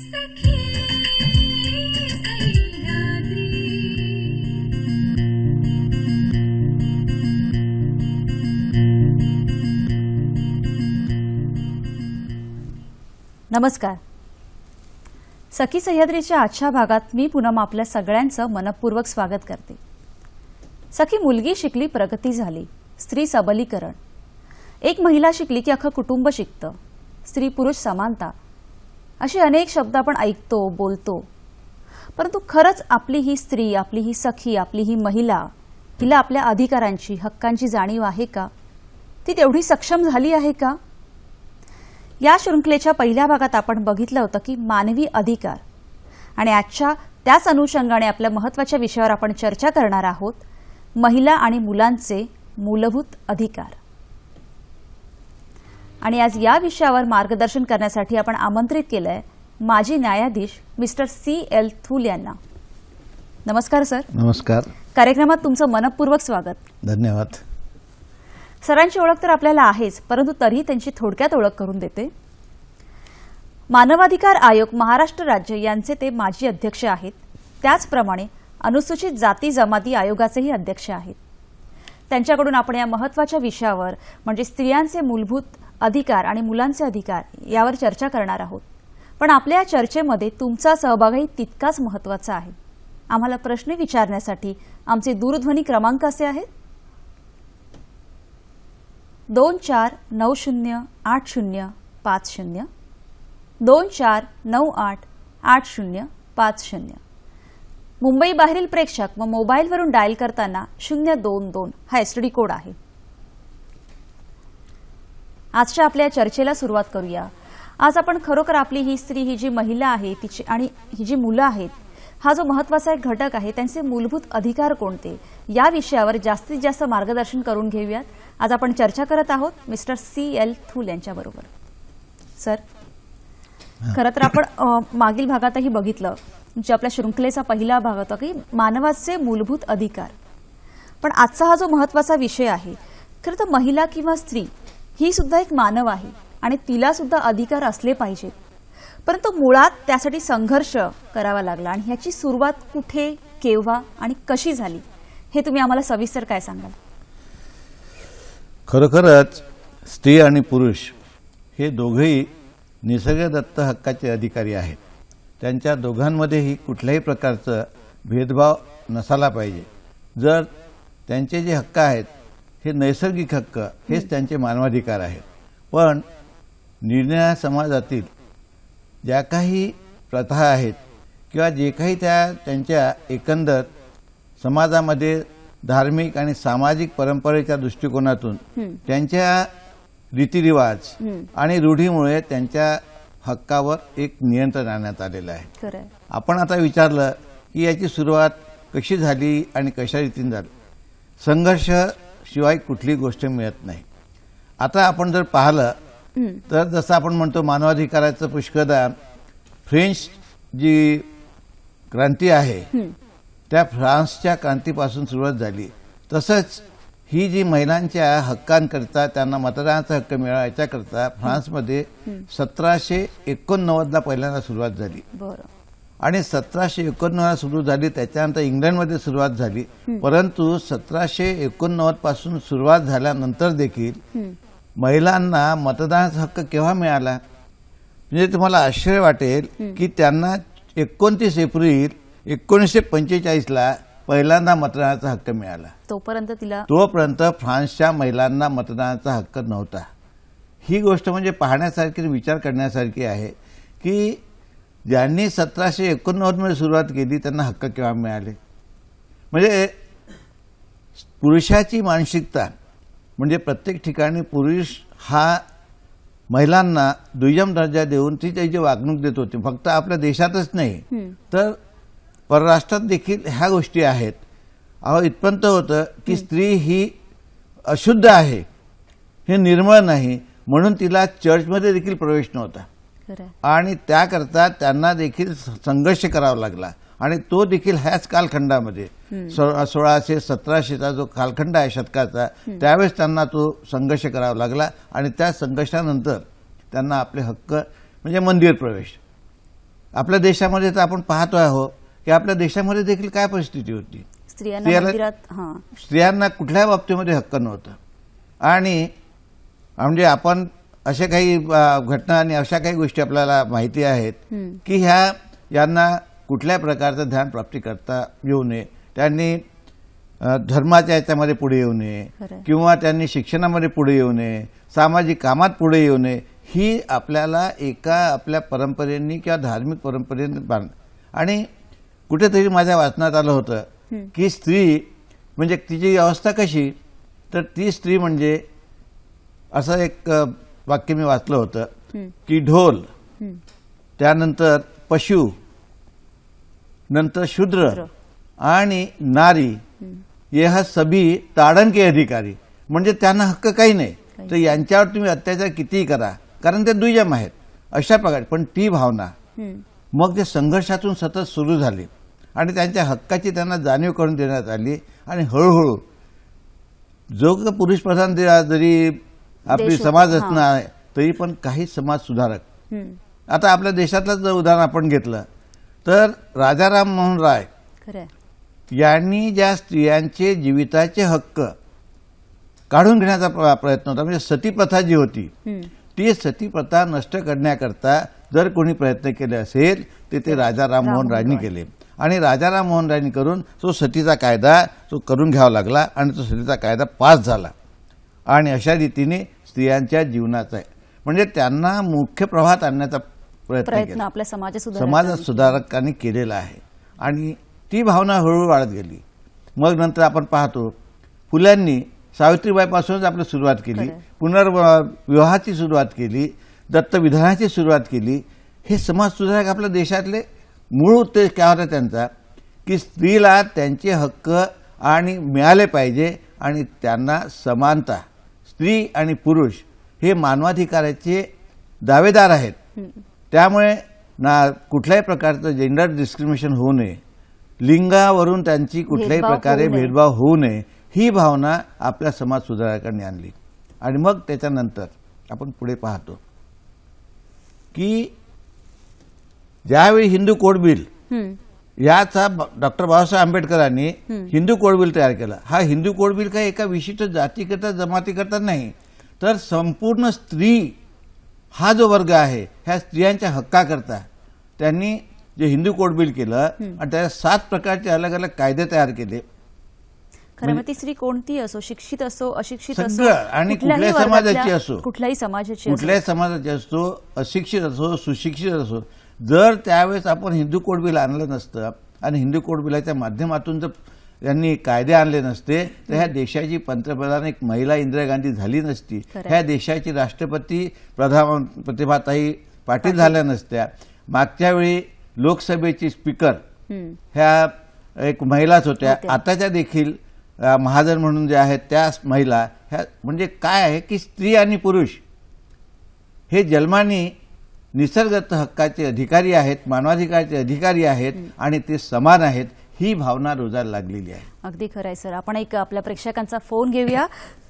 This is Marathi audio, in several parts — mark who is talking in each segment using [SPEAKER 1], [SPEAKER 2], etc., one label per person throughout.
[SPEAKER 1] नमस्कार. सखी सह्याद्रीच्या आजच्या भागात मी पुन्हा आपल्या सगळ्यांचं मनपूर्वक स्वागत करते. सखी, मुलगी शिकली, प्रगती झाली, स्त्री सबलीकरण. एक महिला शिकली की अख्खं कुटुंब शिकतं. स्त्री पुरुष समानता, असे अनेक शब्द आपण ऐकतो, बोलतो. परंतु खरंच आपली ही स्त्री, आपली ही सखी, आपली ही महिला, तिला आपल्या अधिकारांची, हक्कांची जाणीव आहे का? ती तेवढी सक्षम झाली आहे का? या शृंखलेच्या पहिल्या भागात आपण बघितलं होतं की मानवी अधिकार, आणि आजच्या त्याच अनुषंगाने आपल्या महत्त्वाच्या विषयावर आपण चर्चा करणार आहोत, महिला आणि मुलांचे मूलभूत अधिकार. आणि आज या विषयावर मार्गदर्शन करण्यासाठी आपण आमंत्रित केलंय माजी न्यायाधीश मिस्टर C.L. थूल यांना. नमस्कार सर.
[SPEAKER 2] नमस्कार.
[SPEAKER 1] कार्यक्रमात तुमचं मनपूर्वक स्वागत.
[SPEAKER 2] धन्यवाद.
[SPEAKER 1] सरांची ओळख तर आपल्याला आहेच, परंतु तरीही त्यांची थोडक्यात ओळख करून देते. मानवाधिकार आयोग महाराष्ट्र राज्य यांचे ते माजी अध्यक्ष आहेत. त्याचप्रमाणे अनुसूचित जाती जमाती आयोगाचेही अध्यक्ष आहेत. त्यांच्याकडून आपण या महत्त्वाच्या विषयावर म्हणजे स्त्रियांचे मूलभूत अधिकार आणि मुलांचे अधिकार यावर चर्चा करणार आहोत. पण आपल्या या चर्चेमध्ये तुमचा सहभागही तितकाच महत्त्वाचा आहे. आम्हाला प्रश्न विचारण्यासाठी आमचे दूरध्वनी क्रमांक असे आहेत: 24908050, 24988050. मुंबई बाहेरील प्रेक्षक व मोबाईलवरून डायल करताना 022 हा एसटीडी कोड आहे. आजच्या आपल्या चर्चेला सुरुवात करूया. आज आपण खरोखर आपली ही स्त्री, ही जी महिला आहे तिची आणि ही जी मुलं आहेत, हा जो महत्त्वाचा एक घटक आहे, त्यांचे मूलभूत अधिकार कोणते, या विषयावर जास्तीत जास्त मार्गदर्शन करून घेऊयात. आज आपण चर्चा करत आहोत मिस्टर C.L. थूल यांच्याबरोबर. सर, खरं तर आपण मागील भागातही बघितलं, म्हणजे आपल्या शृंखलेचा पहिला भाग होता की मानवाचे मूलभूत अधिकार. पण आजचा हा जो महत्त्वाचा विषय आहे, खरं तर महिला किंवा स्त्री ही सुद्धा एक मानव आहे आणि तिला सुद्धा अधिकार असले पाहिजेत. परंतु मुळात त्यासाठी संघर्ष करावा लागला, आणि ह्याची सुरुवात कुठे, केव्हा आणि कशी झाली, हे तुम्ही आम्हाला सविस्तर काय सांगाल?
[SPEAKER 2] खरोखरच स्त्री आणि पुरुष हे दोघेही निसर्गदत्त हक्काचे अधिकारी आहेत. त्यांच्या दोघांमध्येही कुठल्याही प्रकारचा भेदभाव नसायला पाहिजे. जर त्यांचे जे हक्क आहेत हे नैसर्गिक हक्क, हेच त्यांचे मानवाधिकार आहेत. पण निर्णय समाजातील ज्या काही प्रथा आहेत किंवा जे काही त्यांच्या एकंदर समाजामध्ये धार्मिक आणि सामाजिक परंपरेच्या दृष्टिकोनातून त्यांच्या रीतिरिवाज आणि रूढीमुळे त्यांच्या हक्कावर एक नियंत्रण आणण्यात आलेलं आहे. आपण आता विचारलं की याची सुरुवात कशी झाली आणि कशा रीतीने झाली. संघर्ष शिवाय कुठली गोष्ट मिळत नाही. आता आपण जर पाहिलं तर जसं आपण म्हणतो मानवाधिकाराचं पुष्कळदा फ्रेंच जी क्रांती आहे त्या फ्रान्सच्या क्रांतीपासून सुरुवात झाली. तसंच ही जी महिलांच्या हक्कांकरता, त्यांना मतदानाचा हक्क मिळवायच्याकरता फ्रान्समध्ये 1789ला पहिल्यांदा सुरुवात झाली. आणि 1789 सुरू झाली. त्याच्यानंतर इंग्लंडमध्ये सुरुवात झाली. परंतु 1789 पासून सुरुवात झाल्यानंतर देखील महिलांना मतदानाचा हक्क केव्हा मिळाला? म्हणजे तुम्हाला आश्चर्य वाटेल की त्यांना 29 एप्रिल 1945ला पहिल्यांदा मतदानाचा हक्क मिळाला. तोपर्यंत फ्रान्सच्या महिलांना मतदानाचा हक्क नव्हता. ही गोष्ट म्हणजे पाहण्यासारखी, विचार करण्यासारखी आहे की ज्यांनी 1789 मध्ये सुरुवात केली त्यांना हक्क केव्हा मिळाले. म्हणजे पुरुषाची मानसिकता म्हणजे प्रत्येक ठिकाणी पुरुष हा महिलांना दुय्यम दर्जा देऊन ती त्याची वागणूक देत होती. फक्त आपल्या देशातच नाही तर परराष्ट्रात देखील ह्या गोष्टी आहेत. इथपर्यंत होतं की स्त्री ही अशुद्ध आहे, हे निर्मळ नाही, म्हणून तिला चर्चमध्ये देखील प्रवेश नव्हता. आणि त्याकरता त्यांना देखील संघर्ष करावा लागला. आणि तो देखील ह्याच कालखंडामध्ये 1600-1700चा जो कालखंड आहे शतकाचा, त्यावेळेस त्यांना तो संघर्ष करावा लागला. आणि त्या संघर्षानंतर त्यांना आपले हक्क म्हणजे मंदिर प्रवेश, आपल्या देशामध्ये तर आपण पाहतो आहोत की आपल्या देशामध्ये देखील काय परिस्थिती होती.
[SPEAKER 1] स्त्रियांना मंदिरात
[SPEAKER 2] स्त्रियांना कुठल्या बाबतीमध्ये हक्क नव्हता. आणि म्हणजे आपण अशा काही घटना आणि अशा काही गोष्टी आपल्याला माहिती आहेत की यांना कुठल्या प्रकारचं ध्यान प्राप्ती करता येऊ नये. त्यांनी धर्माच्या याच्यामध्ये पुढे येऊ नये किंवा त्यांनी शिक्षणामध्ये पुढे येऊ नये, सामाजिक कामात पुढे येऊ नये, ही आपल्याला आपल्या परंपरेने किंवा धार्मिक परंपरेने आणि कुठेतरी माझ्या वाचनात आलं होतं की स्त्री म्हणजे तिची अवस्था कशी, तर ती स्त्री म्हणजे असं एक वाक्य मी वाचलं होतं की ढोल, त्यानंतर पशु, नंतर शूद्र आणि नारी, यह सभी ताडन के अधिकारी. म्हणजे त्यांना हक्क काही नाही, तर यांच्यावर तुम्ही अत्याचार कितीही करा, कारण ते दुय्यम आहेत अशा प्रकारे. पण ती भावना मग ते संघर्षातून सतत सुरू झाली आणि त्यांच्या हक्काची त्यांना जाणीव करून देण्यात आली. आणि हळूहळू जो पुरुष प्रधान जरी आपली समाज असणार तरी पण काही समाज सुधारक. आता आपल्या देशातलं जर उदाहरण आपण घेतलं तर राजा राममोहन राय यांनी ज्या स्त्रियांचे जीविताचे हक्क काढून घेण्याचा प्रयत्न होता, म्हणजे सतीप्रथा जी होती ती सतीप्रथा नष्ट करण्याकरता जर कोणी प्रयत्न केले असेल तर ते राजा राममोहन रायांनी केले. आणि राजा राममोहन रायांनी करून तो सतीचा कायदा तो करून घ्यावा लागला आणि तो सतीचा कायदा पास झाला. आणि अशा रीतीने स्त्रियांच्या जीवनाचा म्हणजे त्यांना मुख्य प्रवाहात आणण्याचा प्रयत्न केला
[SPEAKER 1] आपल्या
[SPEAKER 2] समाजात सुधारकांनी केलेला आहे. आणि ती भावना हळूहळू वाढत गेली. मग नंतर आपण पाहतो फुल्यांनी सावित्रीबाईपासूनच आपली सुरुवात केली, पुनर्विवाहाची सुरुवात केली, दत्तविधानाची सुरुवात केली. हे समाज सुधारक आपल्या देशातले मूळ उद्देश काय होता त्यांचा की स्त्रीला त्यांचे हक्क आणि मिळाले पाहिजे आणि त्यांना समानता. स्त्री आणि पुरुष हे मानवाधिकाराचे दावेदार आहेत, त्यामुळे कुठल्याही प्रकारचं जेंडर डिस्क्रिमिनेशन होऊ नये, लिंगावरून त्यांची कुठल्याही प्रकारे भेदभाव होऊ नये, ही भावना आपल्या समाज सुधारकांनी आणली. आणि मग त्याच्यानंतर आपण पुढे पाहतो की ज्यावेळी हिंदू कोड बिल याचा डॉक्टर बाबासाहेब आंबेडकरांनी हिंदू कोड बिल तयार केला. हा हिंदू कोड बिल काही एका विशिष्ट जातीकरता जमातीकरता नाही, तर संपूर्ण स्त्री हा जो वर्ग आहे ह्या स्त्रियांच्या हक्काकरता त्यांनी जे हिंदू कोड बिल केलं आणि त्याला 7 प्रकारचे अलग अलग कायदे तयार केले.
[SPEAKER 1] खरं ती स्त्री कोणती असो, शिक्षित असो, अशिक्षित असो,
[SPEAKER 2] सगळं आणि कुठल्याही समाजाची असो,
[SPEAKER 1] कुठल्याही समाजाची
[SPEAKER 2] असो, अशिक्षित असो, सुशिक्षित असो, जर त्यावेळेस आपण हिंदू कोड बिल आणलं नसतं आणि हिंदू कोड बिलाच्या माध्यमातून जर यांनी कायदे आणले नसते तर ह्या देशाची पंतप्रधान एक महिला इंदिरा गांधी झाली नसती, ह्या देशाची राष्ट्रपती प्रतिभाताई पाटील झाल्या नसत्या, मागच्या वेळी लोकसभेची स्पीकर ह्या एक महिलाच होत्या, आताच्या देखील महाजन म्हणून जे आहेत त्या महिला ह्या. म्हणजे काय आहे की स्त्री आणि पुरुष हे जन्माने निसर्गदत्त हक्काचे अधिकारी आहेत, मानवाधिकाराचे अधिकारी आहेत आणि ते समान आहेत, ही भावना रुजायला लागलेली आहे.
[SPEAKER 1] अगदी खरं आहे सर. आपण एक आपल्या प्रेक्षकांचा फोन घेऊया.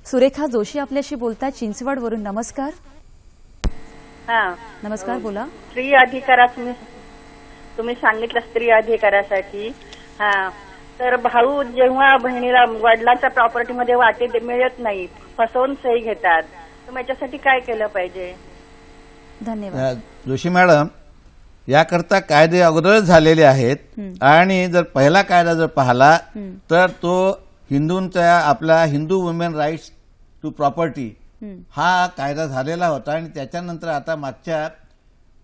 [SPEAKER 1] सुरेखा जोशी आपल्याशी बोलतात चिंचवडवरून. नमस्कार. नमस्कार, बोला.
[SPEAKER 3] स्त्री अधिकारात तुम्ही सांगितलं स्त्री अधिकारासाठी. तर भाऊ जेव्हा बहिणीला वडिलांच्या प्रॉपर्टीमध्ये वाटे मिळत नाही, फसवून सही घेतात, तर याच्यासाठी काय केलं पाहिजे?
[SPEAKER 1] धन्यवाद.
[SPEAKER 2] जोशी मॅडम, याकरता कायदे अगोदरच झालेले आहेत आणि जर पहिला कायदा जर पाहिला तर तो हिंदूंचा आपला Hindu women rights to property हा कायदा झालेला होता. आणि त्याच्यानंतर आता मागच्या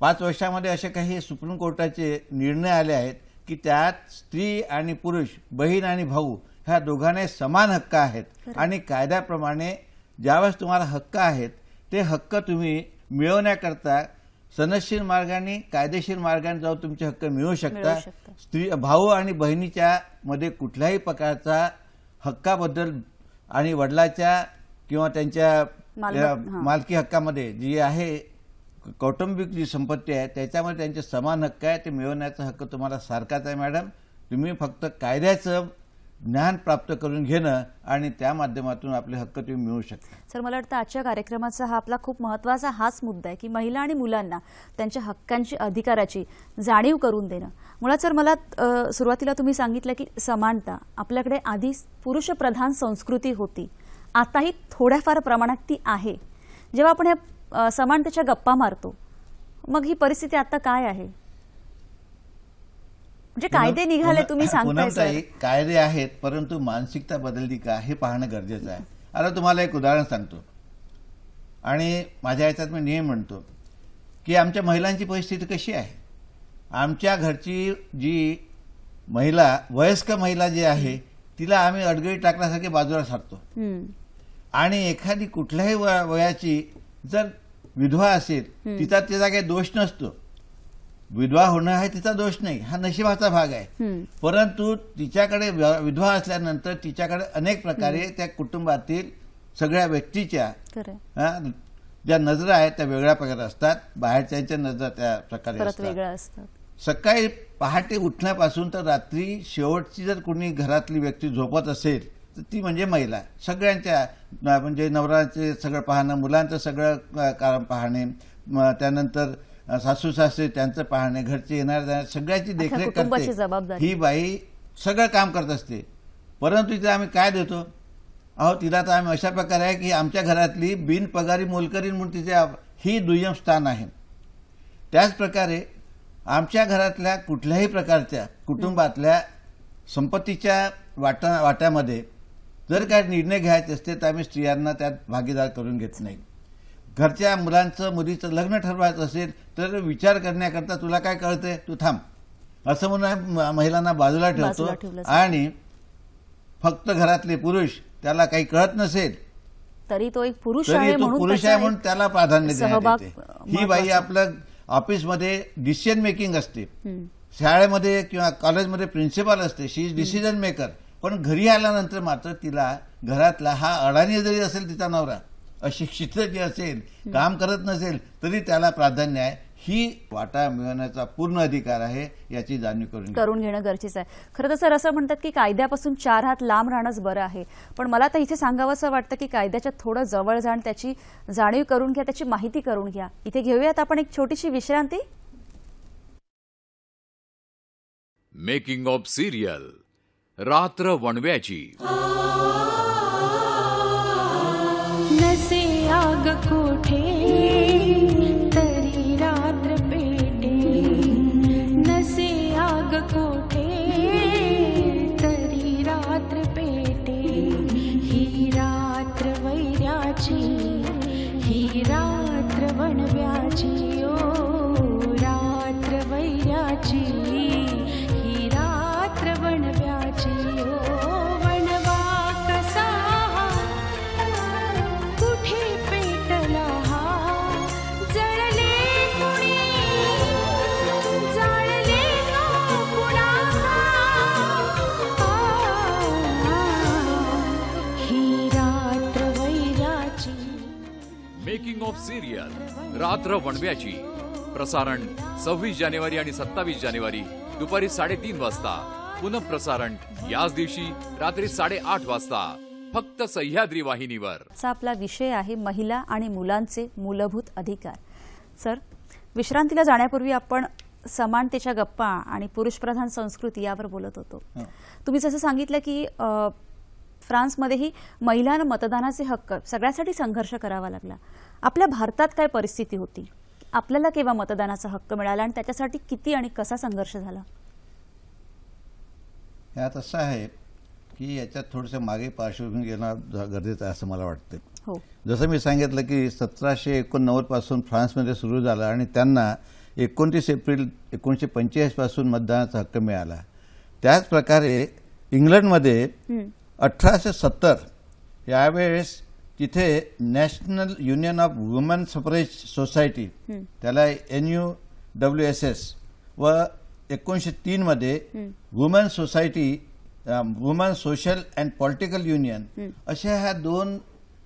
[SPEAKER 2] 5 वर्षामध्ये असे काही सुप्रीम कोर्टाचे निर्णय आले आहेत की त्यात स्त्री आणि पुरुष, बहीण आणि भाऊ ह्या दोघांना समान हक्क आहेत आणि कायद्याप्रमाणे ज्यावेळेस तुम्हाला हक्क आहेत ते हक्क तुम्ही मिळवण्याकरता सनदशीर मार्गाने, कायदेशीर मार्गाने जाऊन तुमचे हक्क मिळवू शकता. स्त्री, भाऊ आणि बहिणीच्या मध्ये कुठल्याही प्रकारचा हक्काबद्दल आणि वडिलाच्या किंवा त्यांच्या मालकी हक्कामध्ये जी आहे कौटुंबिक जी संपत्ती आहे त्याच्यामध्ये त्यांचे समान हक्क आहे, ते मिळवण्याचा हक्क तुम्हाला सारखाच आहे. मॅडम, तुम्ही फक्त कायद्याचं ज्ञान प्राप्त करून घेणं आणि त्या माध्यमातून आपले हक्क तुम्ही मिळवू शकता.
[SPEAKER 1] सर, मला वाटतं आजच्या कार्यक्रमाचा हा आपला खूप महत्त्वाचा हाच मुद्दा आहे की महिला आणि मुलांना त्यांच्या हक्कांची, अधिकाराची जाणीव करून देणं. मुळात सर, मला सुरुवातीला तुम्ही सांगितलं की समानता आपल्याकडे आधी पुरुषप्रधान संस्कृती होती, आताही थोड्याफार प्रमाणात ती आहे. जेव्हा आपण ह्या समानतेच्या गप्पा मारतो, मग ही परिस्थिती आता काय आहे? म्हणजे कायदे निघाले, तुम्ही सांगताय सर.
[SPEAKER 2] पूनमताई, कायदे आहेत, परंतु मानसिकता बदलली का हे पाहणं गरजेचं आहे. आता तुम्हाला एक उदाहरण सांगतो आणि माझ्या याच्यात मी नेहमी म्हणतो की आमच्या महिलांची परिस्थिती कशी आहे. आमच्या घरची जी महिला, वयस्क महिला जी आहे, तिला आम्ही अडगळी टाकण्यासारखे बाजूला सारतो. आणि एखादी कुठल्याही वयाची जर विधवा असेल, तिचा काही दोष नसतो. विधवा होणं हा तिचा दोष नाही, हा नशिबाचा भाग आहे. परंतु तिच्याकडे विधवा असल्यानंतर तिच्याकडे अनेक प्रकारे त्या कुटुंबातील सगळ्या व्यक्तीच्या ज्या नजरा आहेत त्या वेगळ्या प्रकारे असतात, बाहेरच्या नजरा त्या प्रकारे असतात. सकाळी पहाटे उठण्यापासून तर रात्री शेवटची जर कोणी घरातली व्यक्ती झोपत असेल तर ती म्हणजे महिला. सगळ्यांच्या म्हणजे नवऱ्याचे सगळं पाहणं, मुलांचं सगळं कारण पाहणे, त्यानंतर सासू सासरे त्यांचं पाहणे, घरचे येणाऱ्या सगळ्याची देखरेख करते ही बाई, सगळं काम करत असते. परंतु तिला आम्ही काय देतो? अहो, तिला तर आम्ही अशा प्रकारे आहे की आमच्या घरातली बिनपगारी मोलकरीण म्हणून तिच्या ही दुय्यम स्थान आहे. त्याच प्रकारे आमच्या घरातल्या कुठल्याही प्रकारच्या कुटुंबातल्या संपत्तीच्या वाट्यामध्ये जर काही निर्णय घ्यायचे असते तर आम्ही स्त्रियांना त्यात भागीदार करून घेत नाही. घरच्या मुलांचं, मुलीचं लग्न ठरवायचं असेल तर विचार करण्याकरता तुला काय कळतंय, तू थांब, असं म्हणून महिलांना बाजूला ठेवतो. आणि फक्त घरातले पुरुष, त्याला काही कळत नसेल
[SPEAKER 1] तरी तो एक पुरुष
[SPEAKER 2] आहे म्हणून त्याला प्राधान्य देण्यात येते. ही बाई आपलं ऑफिसमध्ये डिसिजन मेकिंग असते, शाळेमध्ये किंवा कॉलेजमध्ये प्रिन्सिपल असते, शी इज डिसिजन मेकर. पण घरी आल्यानंतर मात्र तिला घरातला हा अडाणी जरी असेल तिचा नवरा, अशिक्षित जे असेल, काम करत नसेल, तरी त्याला प्राधान्य आहे. ही वाटा मिळवण्याचा पूर्ण अधिकार आहे, याची जाणीव करून
[SPEAKER 1] घेणं गरजेचं आहे. खरं तर सर, असं म्हणतात की कायद्यापासून 4 हात लांब राहणंच बरं आहे. पण मला तर इथे सांगावं असं वाटतं की कायद्याच्या थोडं जवळ जाण, त्याची जाणीव करून घ्या, त्याची माहिती करून घ्या. इथे घेऊयात आपण एक छोटीशी विश्रांती.
[SPEAKER 4] मेकिंग ऑफ सिरियल रात्र वणव्याची.
[SPEAKER 5] नसे आग कोठे तरी रात्र पेटे, नसे आग कोठे तरी रात्र पेटे. ही रात्र वैऱ्याची, ही रात्र वणव्याची, ओ रात्र वैऱ्याची, ही रात्र वणव्याची. ओ वणवा कसा कुठे पेटला हा, जळले कुणी, जाळले तो कुणाला. ही रात्र वैराची.
[SPEAKER 4] मेकिंग ऑफ सिरियल रात्र वणव्याची प्रसारण 26 जानेवारी आणि 27 जानेवारी दुपारी 3:30 वाजता. पुनःप्रसारण याच दिवशी रात्री 8:30 वाजता, फक्त सह्याद्री वाहिनीवर.
[SPEAKER 1] आपला विषय आहे महिला आणि मुलांचे मूलभूत अधिकार. सर, विश्रांतीला जाण्यापूर्वी आपण समानतेच्या गप्पा आणि पुरुषप्रधान संस्कृती यावर बोलत होतो. तुम्ही जसं सांगितलं की फ्रान्समध्येही महिलांना मतदानाचे हक्क सगळ्यासाठी संघर्ष करावा लागला. आपल्या भारतात काय परिस्थिती होती? आपल्याला केव्हा मतदानाचा हक्क मिळाला आणि त्याच्यासाठी किती आणि कसा संघर्ष झाला?
[SPEAKER 2] यात असं आहे की याच्यात थोडंसं मागे पार्श्वभूमी घेणं गरजेचं आहे असं मला वाटतं.
[SPEAKER 1] हो,
[SPEAKER 2] जसं मी सांगितलं की 1789 पासून फ्रान्समध्ये सुरू झालं आणि त्यांना 29 एप्रिल 1945 पासून मतदानाचा हक्क मिळाला. त्याच प्रकारे इंग्लंडमध्ये 1870 यावेळेस तिथे national union of woman suffrage society, त्याला NUWSS, व 1903 मध्ये woman society, woman social and political union, अशा ह्या 2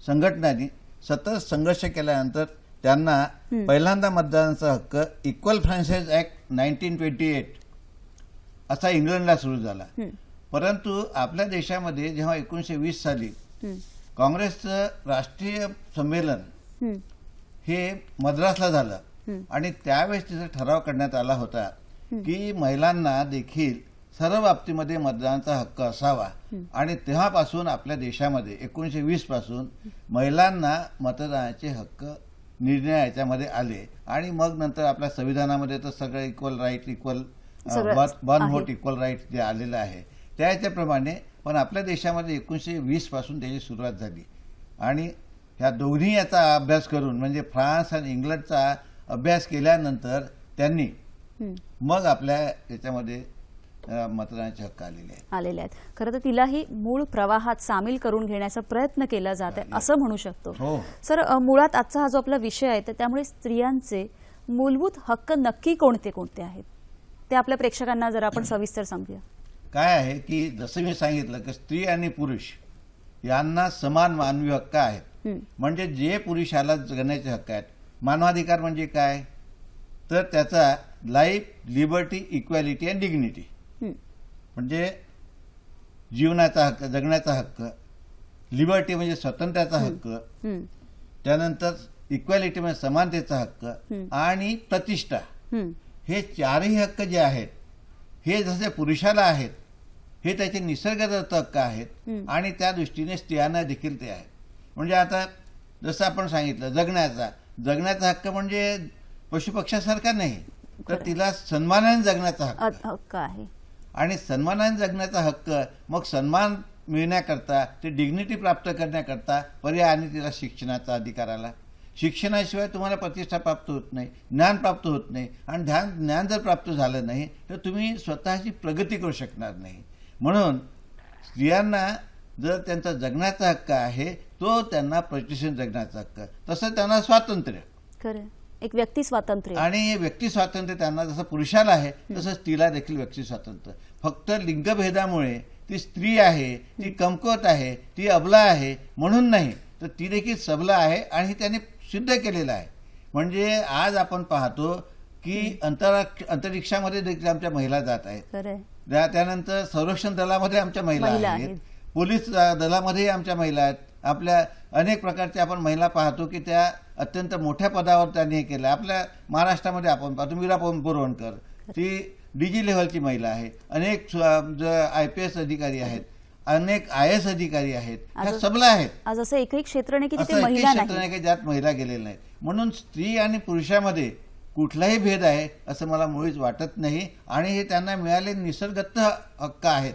[SPEAKER 2] संघटनांनी सतत संघर्ष केल्यानंतर त्यांना पहिल्यांदा मतदानाचा हक्क इक्वल फ्रँचाइज ऍक्ट 1928 असा इंग्लंडला सुरू झाला. परंतु आपल्या देशामध्ये जेव्हा 1920 साली काँग्रेसचं राष्ट्रीय संमेलन हे मद्रासला झालं आणि त्यावेळेस तिचा ठराव करण्यात आला होता की महिलांना देखील सर्व बाबतीमध्ये मतदानाचा हक्क असावा आणि तेव्हापासून आपल्या देशामध्ये 1920 पासून महिलांना मतदानाचे हक्क निर्णय याच्यामध्ये आले आणि मग नंतर आपल्या संविधानामध्ये तर सगळं equal right equal one vote equal right जे आलेलं आहे त्याच्याप्रमाणे पण आपल्या देशामध्ये 1920 पासून त्याची सुरुवात झाली आणि ह्या दोन्ही याचा अभ्यास करून म्हणजे फ्रान्स आणि इंग्लंडचा अभ्यास केल्यानंतर त्यांनी मग आपल्या याच्यामध्ये मतदानाचे हक्क आलेले
[SPEAKER 1] आहेत. खरं तर तिलाही मूळ प्रवाहात सामील करून घेण्याचा प्रयत्न केला जात आहे असं म्हणू शकतो.
[SPEAKER 2] हो.
[SPEAKER 1] सर, मुळात आजचा हा जो आपला विषय आहे तर त्यामुळे स्त्रियांचे मूलभूत हक्क नक्की कोणते कोणते आहेत ते आपल्या प्रेक्षकांना जर आपण सविस्तर सांगूया.
[SPEAKER 2] काय आहे की जसं मी सांगितलं की स्त्री आणि पुरुष यांना समान मानवी हक्क आहेत. म्हणजे जे पुरुषाला जगण्याचे हक्क आहेत. मानवाधिकार म्हणजे काय तर त्याचा life, liberty, equality and dignity म्हणजे जीवनाचा हक्क, जगण्याचा हक्क, लिबर्टी म्हणजे स्वातंत्र्याचा हक्क, त्यानंतर इक्वॅलिटी म्हणजे समानतेचा हक्क आणि प्रतिष्ठा. हे चारही हक्क जे आहेत हे जसे पुरुषाला आहेत हे त्याचे निसर्गदत्त हक्क आहेत आणि त्या दृष्टीने स्त्रियांना देखील ते आहेत. म्हणजे आता जसं आपण सांगितलं जगण्याचा हक्क म्हणजे पशुपक्ष्यासारखा नाही तर तिला सन्मानाने जगण्याचा
[SPEAKER 1] हक्क आहे
[SPEAKER 2] आणि सन्मानाने जगण्याचा हक्क मग सन्मान मिळण्याकरता ते डिग्निटी प्राप्त करण्याकरता पर्यायाने तिला शिक्षणाचा अधिकार आला. शिक्षणाशिवाय तुम्हाला प्रतिष्ठा प्राप्त होत नाही, ज्ञान प्राप्त होत नाही आणि ज्ञान जर प्राप्त झालं नाही तर तुम्ही स्वतःची प्रगती करू शकणार नाही. म्हणून स्त्रियांना जर त्यांचा जगण्याचा हक्क आहे तो त्यांना प्रतिष्ठेने जगण्याचा हक्क, तसं त्यांना स्वातंत्र्य,
[SPEAKER 1] खरं एक व्यक्ती स्वातंत्र्य
[SPEAKER 2] आणि व्यक्ती स्वातंत्र्य त्यांना जसं पुरुषाला आहे तसं स्त्रीला देखील व्यक्ती स्वातंत्र्य. फक्त लिंगभेदामुळे ती स्त्री आहे, ती कमकुवत आहे, ती अबला आहे म्हणून नाही तर ती देखील सबला आहे आणि त्यांनी सिद्ध केलेलं आहे. म्हणजे आज आपण पाहतो की अंतरिक्षामध्ये देखील आमच्या महिला जात आहेत. त्यानंतर संरक्षण दलामध्ये आमच्या महिला आहेत, पोलीस दलामध्येही आमच्या महिला आहेत. आपल्या अनेक प्रकारच्या आपण महिला पाहतो की त्या अत्यंत मोठ्या पदावर त्यांनी हे केलं. आपल्या महाराष्ट्रामध्ये आपण पाहतो मीरा बोरवणकर, ती डीजी लेव्हलची महिला आहे. अनेक IPS अधिकारी आहेत, अनेक IAS अधिकारी आहेत, ह्या सबला आहेत.
[SPEAKER 1] आज असं एकही क्षेत्र नाही की तिथे
[SPEAKER 2] असं एकही
[SPEAKER 1] महिला
[SPEAKER 2] क्षेत्र नाही की ज्यात महिला गेलेल्या नाहीत. म्हणून स्त्री आणि पुरुषामध्ये कुठलाही भेद आहे असं मला मुळीच वाटत नाही आणि हे त्यांना मिळाले निसर्गदत्त हक्क आहेत.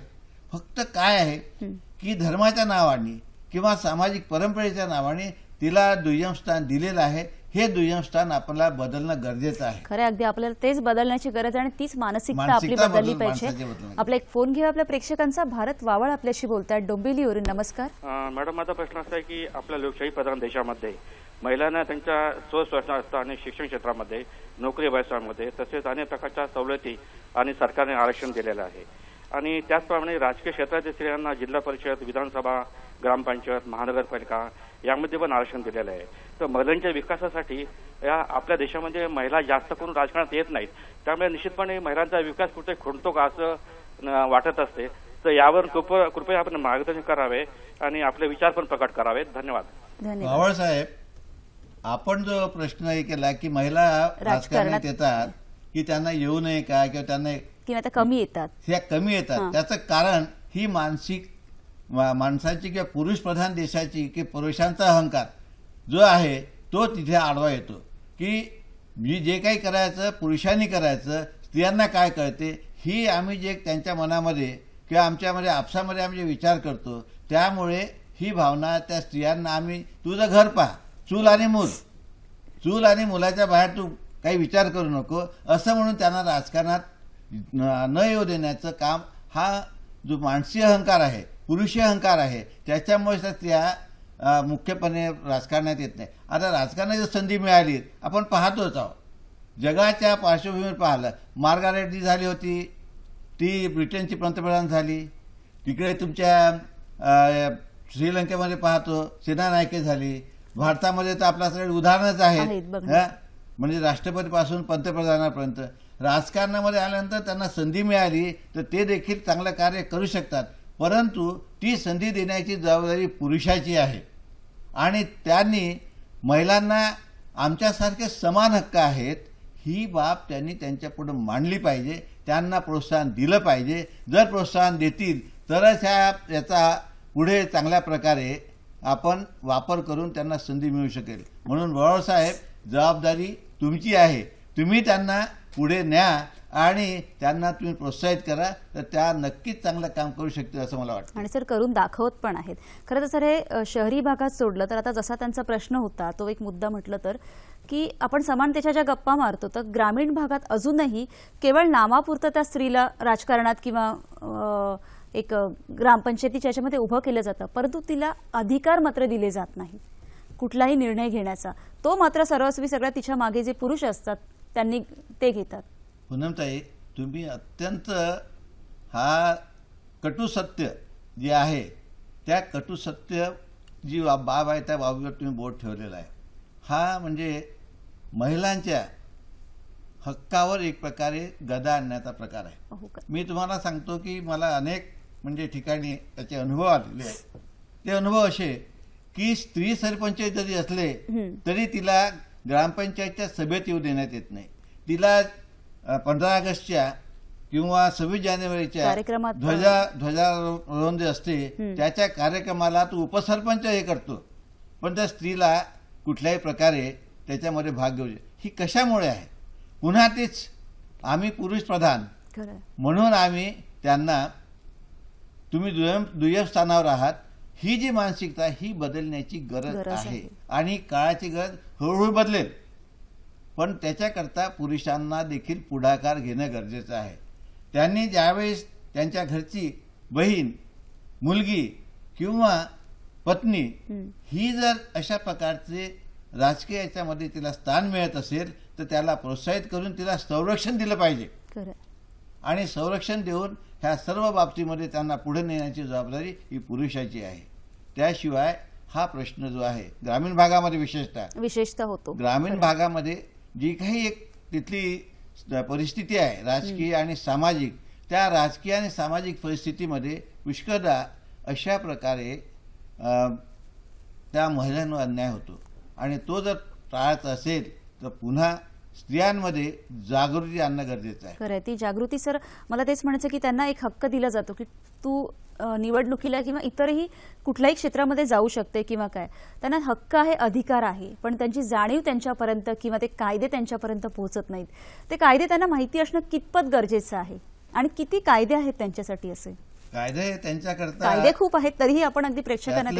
[SPEAKER 2] फक्त काय आहे की धर्माच्या नावाने किंवा सामाजिक परंपरेच्या नावाने तिला दुय्यम स्थान दिलेलं आहे. हे दुय्यम स्थान आपल्याला बदलणं गरजेचं आहे.
[SPEAKER 1] खरं अगदी आपल्याला तेच बदलण्याची गरज आहे आणि तीच मानसिकता आपली
[SPEAKER 2] मानसिकता
[SPEAKER 1] बदलली
[SPEAKER 2] माणसाची
[SPEAKER 1] पाहिजे.
[SPEAKER 2] बदलण्याची.
[SPEAKER 1] आपला एक फोन घेऊ आपल्या प्रेक्षकांचा. भारत वावळ आपल्याशी बोलतायत डोंबिवलीवरून. नमस्कार
[SPEAKER 6] मॅडम, माझा प्रश्न असा आहे की आपल्या लोकशाही प्रधान देशामध्ये महिलांना त्यांच्या स्वशासन आणि शिक्षण क्षेत्रामध्ये, नोकरी व्यवसायामध्ये तसेच अनेक प्रकारच्या सवलती आणि सरकारने आरक्षण दिलेलं आहे आणि त्याचप्रमाणे राजकीय क्षेत्रातील स्त्रियांना जिल्हा परिषद, विधानसभा, ग्रामपंचायत, महानगरपालिका यामध्ये पण आरक्षण दिलेलं आहे. तर महिलांच्या विकासासाठी या आपल्या देशामध्ये महिला जास्त करून राजकारणात येत नाहीत, त्यामुळे निश्चितपणे महिलांचा विकास कुठे खुंटतो का असं वाटत असते. तर यावर कृपया आपण मार्गदर्शन करावे आणि आपले विचार पण प्रकट करावेत. धन्यवाद.
[SPEAKER 2] मावळ साहेब, आपण जो प्रश्न हे केला की महिला राजकारणात येतात की त्यांना येऊ नये का किंवा त्यांना
[SPEAKER 1] किंवा त्या कमी येतात,
[SPEAKER 2] ह्या कमी येतात, त्याचं कारण ही माणसाची किंवा पुरुष प्रधान देशाची की पुरुषांचा अहंकार जो आहे तो तिथे आडवा येतो की जे काही करायचं पुरुषांनी करायचं, स्त्रियांना काय कळते ही आम्ही जे त्यांच्या मनामध्ये किंवा आमच्यामध्ये आपसामध्ये आम्ही जे विचार करतो त्यामुळे ही भावना त्या स्त्रियांना आम्ही तुझं घर पहा, चूल आणि मुलाच्या बाहेर तू काही विचार करू नको असं म्हणून त्यांना राजकारणात न येऊ देण्याचं काम हा जो मानसी अहंकार आहे, पुरुषी अहंकार आहे त्याच्यामुळे त्या स्त्रिया मुख्यपणे राजकारणात येत नाही. आता राजकारणाची संधी मिळाली आपण पाहतोच आहोत. जगाच्या पार्श्वभूमीवर पाहिलं, मार्गारेट जी झाली होती ती ब्रिटनची पंतप्रधान झाली. तिकडे तुमच्या श्रीलंकेमध्ये पाहतो सेनानायके झाली. भारतामध्ये तर आपल्याकडे उदाहरणच आहेत, म्हणजे राष्ट्रपतीपासून पंतप्रधानापर्यंत. राजकारणामध्ये आल्यानंतर त्यांना संधी मिळाली तर ते देखील चांगलं कार्य करू शकतात, परंतु ती संधी देण्याची जबाबदारी पुरुषाची आहे आणि त्यांनी महिलांना आमच्यासारखे समान हक्क आहेत ही बाब त्यांनी त्यांच्या पुढे मांडली पाहिजे, त्यांना प्रोत्साहन दिलं पाहिजे. जर प्रोत्साहन देतील तरच याचा पुढे चांगल्या प्रकारे आपण वापर करून त्यांना संधी मिळू शकेल. म्हणून बाळासाहेब, जबाबदारी तुमची आहे. तुम्ही त्यांना पुढे न्या आणि त्यांना तुम्ही प्रोत्साहित करा तर त्या नक्कीच चांगलं काम करू शकतील असं मला वाटतं.
[SPEAKER 1] आणि सर करून दाखवत पण आहेत. खरं तर सर हे शहरी भागात सोडलं तर आता जसा त्यांचा प्रश्न होता तो एक मुद्दा म्हटलं तर की आपण समानतेच्या ज्या गप्पा मारतो तर ग्रामीण भागात अजूनही केवळ नामापुरतं त्या स्त्रीला राजकारणात किंवा एक ग्रामपंचायतीच्या याच्यामध्ये उभं केलं जातं, परंतु तिला अधिकार मात्र दिले जात नाही कुठलाही निर्णय घेण्याचा. तो मात्र सर्वस्वी सगळ्या तिच्या मागे जे पुरुष असतात त्यांनी ते घेतात.
[SPEAKER 2] पूनमताई, तुम्ही अत्यंत हा कटू सत्य जे आहे त्या कटू सत्य जी बाब आहे त्या बाबीवर तुम्ही बोट ठेवलेला आहे. हा म्हणजे महिलांच्या हक्कावर एक प्रकारे गदा आणण्याचा प्रकार आहे.
[SPEAKER 1] हो का?
[SPEAKER 2] मी तुम्हाला सांगतो की मला अनेक म्हणजे ठिकाणी त्याचे अनुभव आलेले आहेत. ते अनुभव असे की स्त्री सरपंच जरी असले तरी तिला ग्रामपंचायतच्या सभेत येऊ देण्यात येत नाही. तिला 15 ऑगस्टच्या किंवा 26 जानेवारीच्या
[SPEAKER 1] कार्यक्रमात
[SPEAKER 2] ध्वजारोहण जे असते त्याच्या कार्यक्रमाला तो उपसरपंच हे करतो, पण त्या स्त्रीला कुठल्याही प्रकारे त्याच्यामध्ये भाग घेऊ ही कशामुळे आहे? पुन्हा तीच आम्ही पुरुष प्रधान
[SPEAKER 1] खरं
[SPEAKER 2] म्हणून आम्ही त्यांना तुम्ही दुय्यम स्थानावर आहात ही जी मानसिकता ही बदलण्याची गरज आहे आणि काळाची गरज हळूहळू बदलेल, पण त्याच्याकरता पुरुषांना देखील पुढाकार घेणं गरजेचं आहे. त्यांनी ज्यावेळेस त्यांच्या घरची बहीण, मुलगी किंवा पत्नी ही जर अशा प्रकारचे राजकीय याच्यामध्ये तिला स्थान मिळत असेल तर त्याला प्रोत्साहित करून तिला संरक्षण दिलं पाहिजे
[SPEAKER 1] खरं
[SPEAKER 2] आणि संरक्षण देऊन ह्या सर्व बाबतीमध्ये त्यांना पुढे नेण्याची जबाबदारी ही पुरुषाची आहे. त्याशिवाय हा प्रश्न जो आहे ग्रामीण भागामध्ये विशेषतः
[SPEAKER 1] होतो.
[SPEAKER 2] ग्रामीण भागामध्ये जी काही एक तिथली परिस्थिती आहे राजकीय आणि सामाजिक, त्या राजकीय आणि सामाजिक परिस्थितीमध्ये पुष्कळदा अशा प्रकारे त्या महिलांवर अन्याय होतो आणि तो जर टाळायचा असेल तर पुन्हा स्त्रियांमध्ये जागृती आणणं गरजेचं आहे.
[SPEAKER 1] खरं ती जागृती सर मला तेच म्हणायचं की त्यांना एक हक्क दिला जातो की तू निवडणुकीला किंवा इतरही कुठल्याही क्षेत्रामध्ये जाऊ शकते किंवा काय, त्यांना हक्क आहे, अधिकार आहे, पण त्यांची जाणीव त्यांच्यापर्यंत किंवा ते कायदे त्यांच्यापर्यंत पोहोचत नाहीत. ते कायदे त्यांना माहिती असणं कितपत गरजेचं आहे आणि किती कायदे आहेत त्यांच्यासाठी? असे
[SPEAKER 2] कायदे त्यांच्याकरता
[SPEAKER 1] कायदे खूप आहेत तरीही आपण अगदी प्रेक्षकांना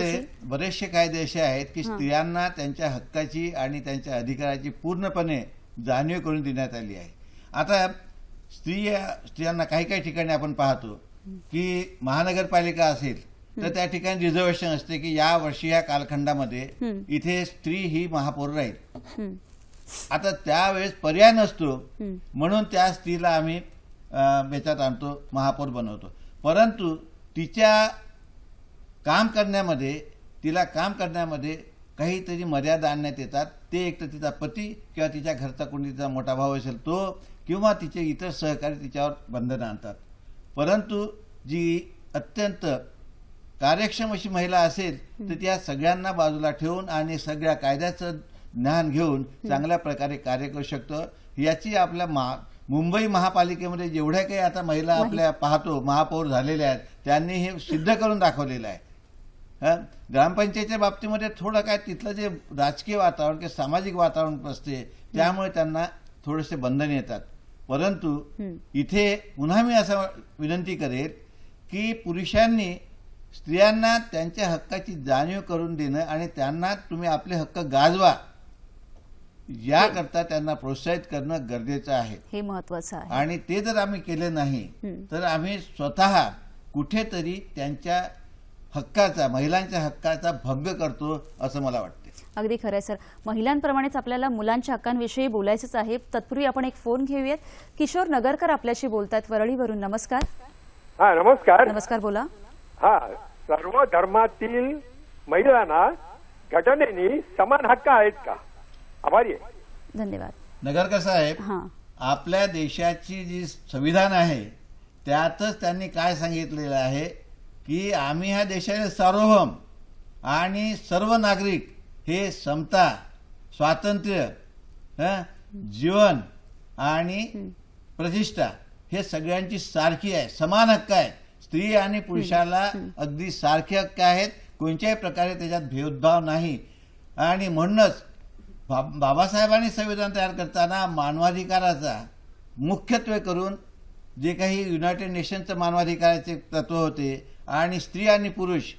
[SPEAKER 2] बरेचसे कायदे असे आहेत की स्त्रियांना त्यांच्या हक्काची आणि त्यांच्या अधिकाराची पूर्णपणे जाणीव करून देण्यात आली आहे. आता स्त्रियांना काही काही ठिकाणी आपण पाहतो की महानगरपालिका असेल तर त्या ठिकाणी रिझर्वेशन असते की या वर्षी या कालखंडामध्ये इथे स्त्री ही महापौर राहील. आता त्यावेळेस पर्याय नसतो म्हणून त्या स्त्रीला आम्ही याच्यात आणतो, महापौर बनवतो, परंतु तिला काम करण्यामध्ये काहीतरी मर्यादा आणण्यात येतात. ते एक तर तिचा पती किंवा तिच्या घरचा कोणी तिचा मोठा भाऊ असेल तो किंवा तिचे इतर सहकारी तिच्यावर बंधनं आणतात. परंतु जी अत्यंत कार्यक्षम अशी महिला असेल तर त्या सगळ्यांना बाजूला ठेवून आणि सगळ्या कायद्याचं ज्ञान घेऊन चांगल्या प्रकारे कार्य करू शकतो. याची आपल्या मुंबई महापालिकेमध्ये जेवढ्या काही आता महिला आपल्या पाहतो महापौर झालेल्या आहेत त्यांनी हे सिद्ध करून दाखवलेलं आहे. ग्रामपंचायतीच्या बाबतीमध्ये थोडं काय तिथलं जे राजकीय वातावरण किंवा सामाजिक वातावरण असते त्यामुळे त्यांना थोडेसे बंधन येतात. परंतु इथे पुन्हा मी असं विनंती करेल की पुरुषांनी स्त्रियांना त्यांच्या हक्काची जाणीव करून देणं आणि त्यांना तुम्ही आपले हक्क गाजवा याकरता त्यांना प्रोत्साहित करणं गरजेचं आहे.
[SPEAKER 1] हे महत्वाचं आहे
[SPEAKER 2] आणि ते जर आम्ही केले नाही तर आम्ही स्वतः कुठेतरी त्यांच्या हक्काचा, महिलांच्या हक्काचा भंग करतो असं मला वाटते.
[SPEAKER 1] अगदी खरं आहे सर. महिलांप्रमाणेच आपल्याला मुलांच्या हक्कांविषयी बोलायचंच आहे. तत्पूर्वी आपण एक फोन घेऊयात. किशोर नगरकर आपल्याशी बोलतात वरळीवरून. नमस्कार.
[SPEAKER 7] हा नमस्कार.
[SPEAKER 1] नमस्कार, बोला.
[SPEAKER 7] हा, सर्व धर्मातील महिलांना घटनेने समान हक्क आहेत का? आभारी आहे.
[SPEAKER 1] धन्यवाद.
[SPEAKER 2] नगरकर साहेब, आपल्या देशाची जी संविधान आहे त्यातच त्यांनी काय सांगितलेलं आहे की आम्ही ह्या देशाचे सार्वभौम आणि सर्व नागरिक हे समता, स्वातंत्र्य, जीवन आणि प्रतिष्ठा हे सगळ्यांची सारखी आहे, समान हक्क आहे. स्त्री आणि पुरुषाला अगदी सारखे हक्क आहेत, कोणत्याही प्रकारे त्याच्यात भेदभाव नाही. आणि म्हणूनच बाबासाहेबांनी संविधान तयार करताना मानवाधिकाराचा मुख्यत्वे करून जे काही युनायटेड नेशनचं मानवाधिकाराचे तत्व होते आणि स्त्री आणि पुरुष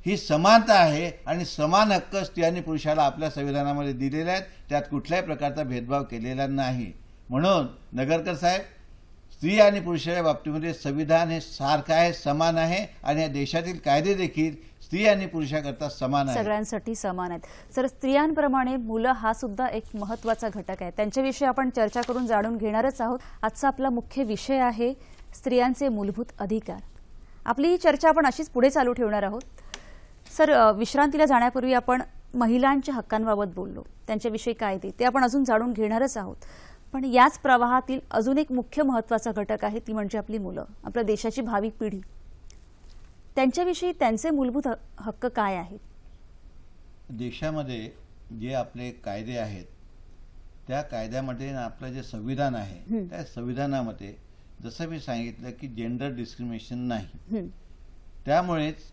[SPEAKER 2] ही समानता आहे आणि समान हक्क स्त्री आणि पुरुषाला आपल्या संविधानामध्ये दिलेले आहेत, त्यात कुठल्याही प्रकारचा भेदभाव केलेला नाही. म्हणून नगरकर साहेब, स्त्री आणि पुरुषाच्या बाबतीमध्ये संविधान हे सारखं आहे, समान आहे आणि या देशातील कायदे देखील स्त्री आणि पुरुषाकरता समान आहे,
[SPEAKER 1] सगळ्यांसाठी समान आहेत. सर, स्त्रियांप्रमाणे मुलं हा सुद्धा एक महत्त्वाचा घटक आहे. त्यांच्याविषयी आपण चर्चा करून जाणून घेणारच आहोत. आजचा आपला मुख्य विषय आहे स्त्रियांचे मूलभूत अधिकार. आपली ही चर्चा आपण अशीच पुढे चालू ठेवणार आहोत. सर, विश्रांतीला जाण्यापूर्वी आपण महिलांच्या हक्कांबाबत बोललो, त्यांच्याविषयी कायदे ते आपण अजून जाणून घेणारच आहोत. पण याच प्रवाहातील अजून एक मुख्य महत्त्वाचा घटक आहे, ती म्हणजे आपली मुलं, आपल्या देशाची भावी पिढी. त्यांच्याविषयी त्यांचे मूलभूत हक्क काय आहेत?
[SPEAKER 2] देशामध्ये जे आपले कायदे आहेत त्या कायद्यामध्ये आपलं जे संविधान आहे त्या संविधानामध्ये जसं मी सांगितलं की जेंडर डिस्क्रिमिनेशन नाही. त्यामुळेच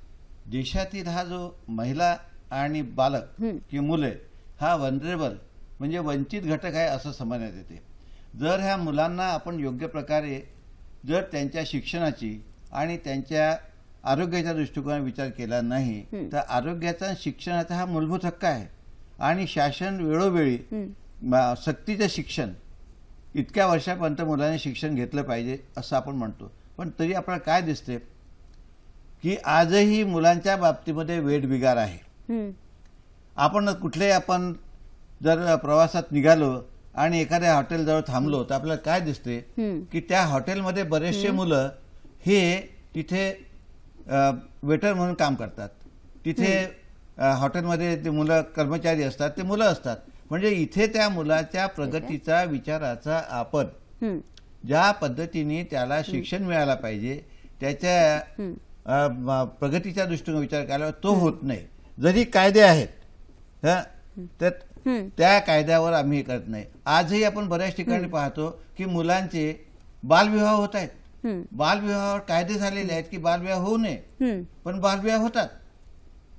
[SPEAKER 2] देशातील हा जो महिला आणि बालक किंवा मुले हा वनरेबल म्हणजे वंचित घटक आहे असं समजण्यात येते. जर ह्या मुलांना आपण योग्य प्रकारे जर त्यांच्या शिक्षणाची आणि त्यांच्या आरोग्याच्या दृष्टिकोनाने विचार केला नाही तर आरोग्याचा शिक्षणाचा हा मूलभूत हक्क आहे आणि शासन वेळोवेळी सक्तीचं शिक्षण इतक्या वर्षापर्यंत मुलांनी शिक्षण घेतलं पाहिजे असं आपण म्हणतो. पण तरी आपल्याला काय दिसते की आजही मुलांच्या बाबतीमध्ये वेठबिगार आहे. आपण कुठलेही आपण जर प्रवासात निघालो आणि एखाद्या हॉटेलजवळ थांबलो तर आपल्याला काय दिसते की त्या हॉटेलमध्ये बरेचसे मुलं हे तिथे वेटर म्हणून काम करतात. तिथे हॉटेलमध्ये ते मुलं कर्मचारी असतात, ते मुलं असतात. म्हणजे इथे त्या मुलाच्या प्रगतीचा विचाराचा आपण ज्या पद्धतीने त्याला शिक्षण मिळायला पाहिजे त्याच्या प्रगतीच्या दृष्टीने विचार केला तो होत नाही. जरी कायदे आहेत तर त्या कायद्यावर आम्ही हे करत नाही. आजही आपण बऱ्याच ठिकाणी पाहतो की मुलांचे बालविवाह होत आहेत. बालविवाहावर कायदे झालेले आहेत की बालविवाह होऊ नये, पण बालविवाह होतात.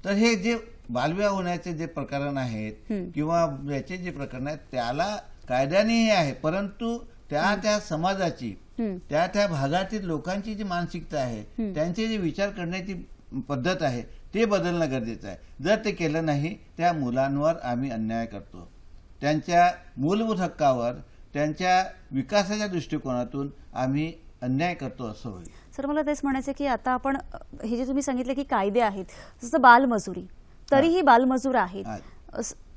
[SPEAKER 2] तर हे जे बालविवाह होण्याचे जे प्रकरण आहेत किंवा याचे जे प्रकरण आहेत त्याला कायद्यानेही आहे, परंतु त्या समाजाची त्या भागातील लोकांची जी मानसिकता आहे त्यांचे जे विचार करण्याची पद्धत आहे ते बदलणं गरजेचं आहे. जर ते केलं नाही त्या मुलांवर आम्ही अन्याय करतो, त्यांच्या मूलभूत हक्कावर त्यांच्या विकासाच्या दृष्टिकोनातून आम्ही अन्याय करतो असं होईल.
[SPEAKER 1] सर, मला तेच म्हणायचं की आता आपण हे जे तुम्ही सांगितले की कायदे आहेत, जसं बालमजुरी, तरीही बालमजूर आहेत.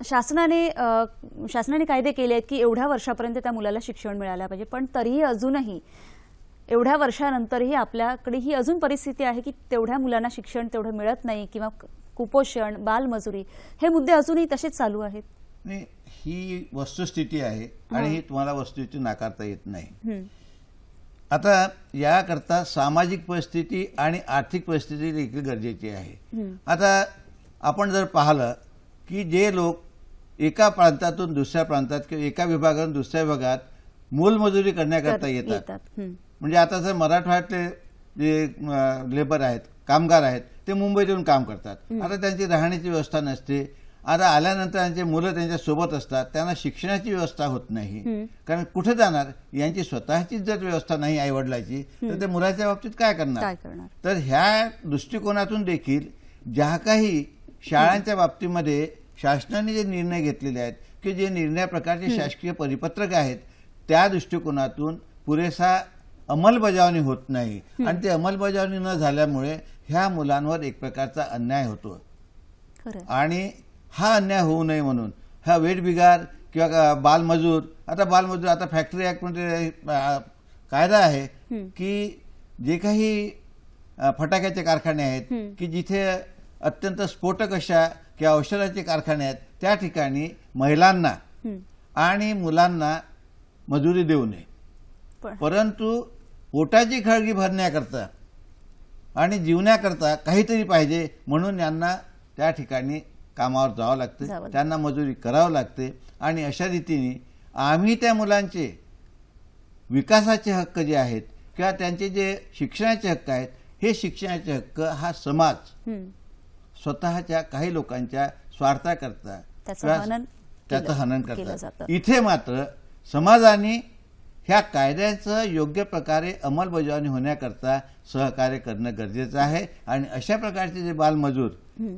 [SPEAKER 1] शासनाने कायदे केले आहेत की एवढ्या वर्षापर्यंत त्या मुलाला शिक्षण मिळालं पाहिजे, पण तरीही अजूनही एवढ्या वर्षानंतरही आपल्याकडे ही अजून परिस्थिती आहे की तेवढ्या मुलांना शिक्षण तेवढं मिळत नाही किंवा कुपोषण, बालमजुरी हे मुद्दे अजूनही तसेच चालू आहेत.
[SPEAKER 2] नाही, ही वस्तुस्थिती आहे आणि ही तुम्हाला वस्तुस्थिती नाकारता येत नाही. आता याकरता सामाजिक परिस्थिती आणि आर्थिक परिस्थिती देखील गरजेची आहे. आता आपण जर पाहिलं की जे लोक एका प्रांतातून दुसऱ्या प्रांतात किंवा एका विभागातून दुसऱ्या विभागात मोलमजुरी करण्याकरता येतात, म्हणजे आता जर मराठवाड्यातले जे लेबर आहेत, कामगार आहेत, ते मुंबईत येऊन काम करतात. आता त्यांची राहण्याची व्यवस्था नसते. आता आल्यानंतर त्यांचे मुलं त्यांच्या सोबत असतात, त्यांना शिक्षणाची व्यवस्था होत नाही, कारण कुठे जाणार, यांची स्वतःचीच जर व्यवस्था नाही आईवडिलाची तर ते मुलाच्या बाबतीत काय करणार. तर ह्या दृष्टिकोनातून देखील ज्या काही शाळांच्या बाबतीमध्ये शासनाने जे निर्णय घेतलेले आहेत की जे निर्णय प्रकारचे शासकीय परिपत्रक आहेत त्या दृष्टिकोनातून पुरेसा अंमलबजावणी होत नाही आणि ते अंमलबजावणी न झाल्यामुळे ह्या मुलांवर एक प्रकारचा अन्याय होतो. आणि हा अन्याय होऊ नये म्हणून हा वेठबिगार किंवा बालमजूर, आता फॅक्टरी ऍक्ट मध्ये कायदा आहे की जे काही फटाक्याचे कारखाने आहेत की जिथे अत्यंत स्फोटक अशा किंवा औषधाचे कारखाने आहेत त्या ठिकाणी महिलांना आणि मुलांना मजुरी देऊ नये. परंतु पोटाची खळगी भरण्याकरता आणि जीवण्याकरता काहीतरी पाहिजे म्हणून यांना त्या ठिकाणी कामावर जावं लागतं, त्यांना मजुरी करावं लागते. आणि अशा रीतीने आम्ही त्या मुलांचे विकासाचे हक्क जे आहेत किंवा त्यांचे जे शिक्षणाचे हक्क आहेत, हे शिक्षणाचे हक्क हा समाज स्वतःच्या काही लोकांच्या स्वार्थाकरता त्याचं हनन करतात. इथे मात्र समाजाने ह्या कायद्याचं योग्य प्रकारे अंमलबजावणी होण्याकरता सहकार्य करणं गरजेचं आहे. आणि अशा प्रकारचे जे बालमजूर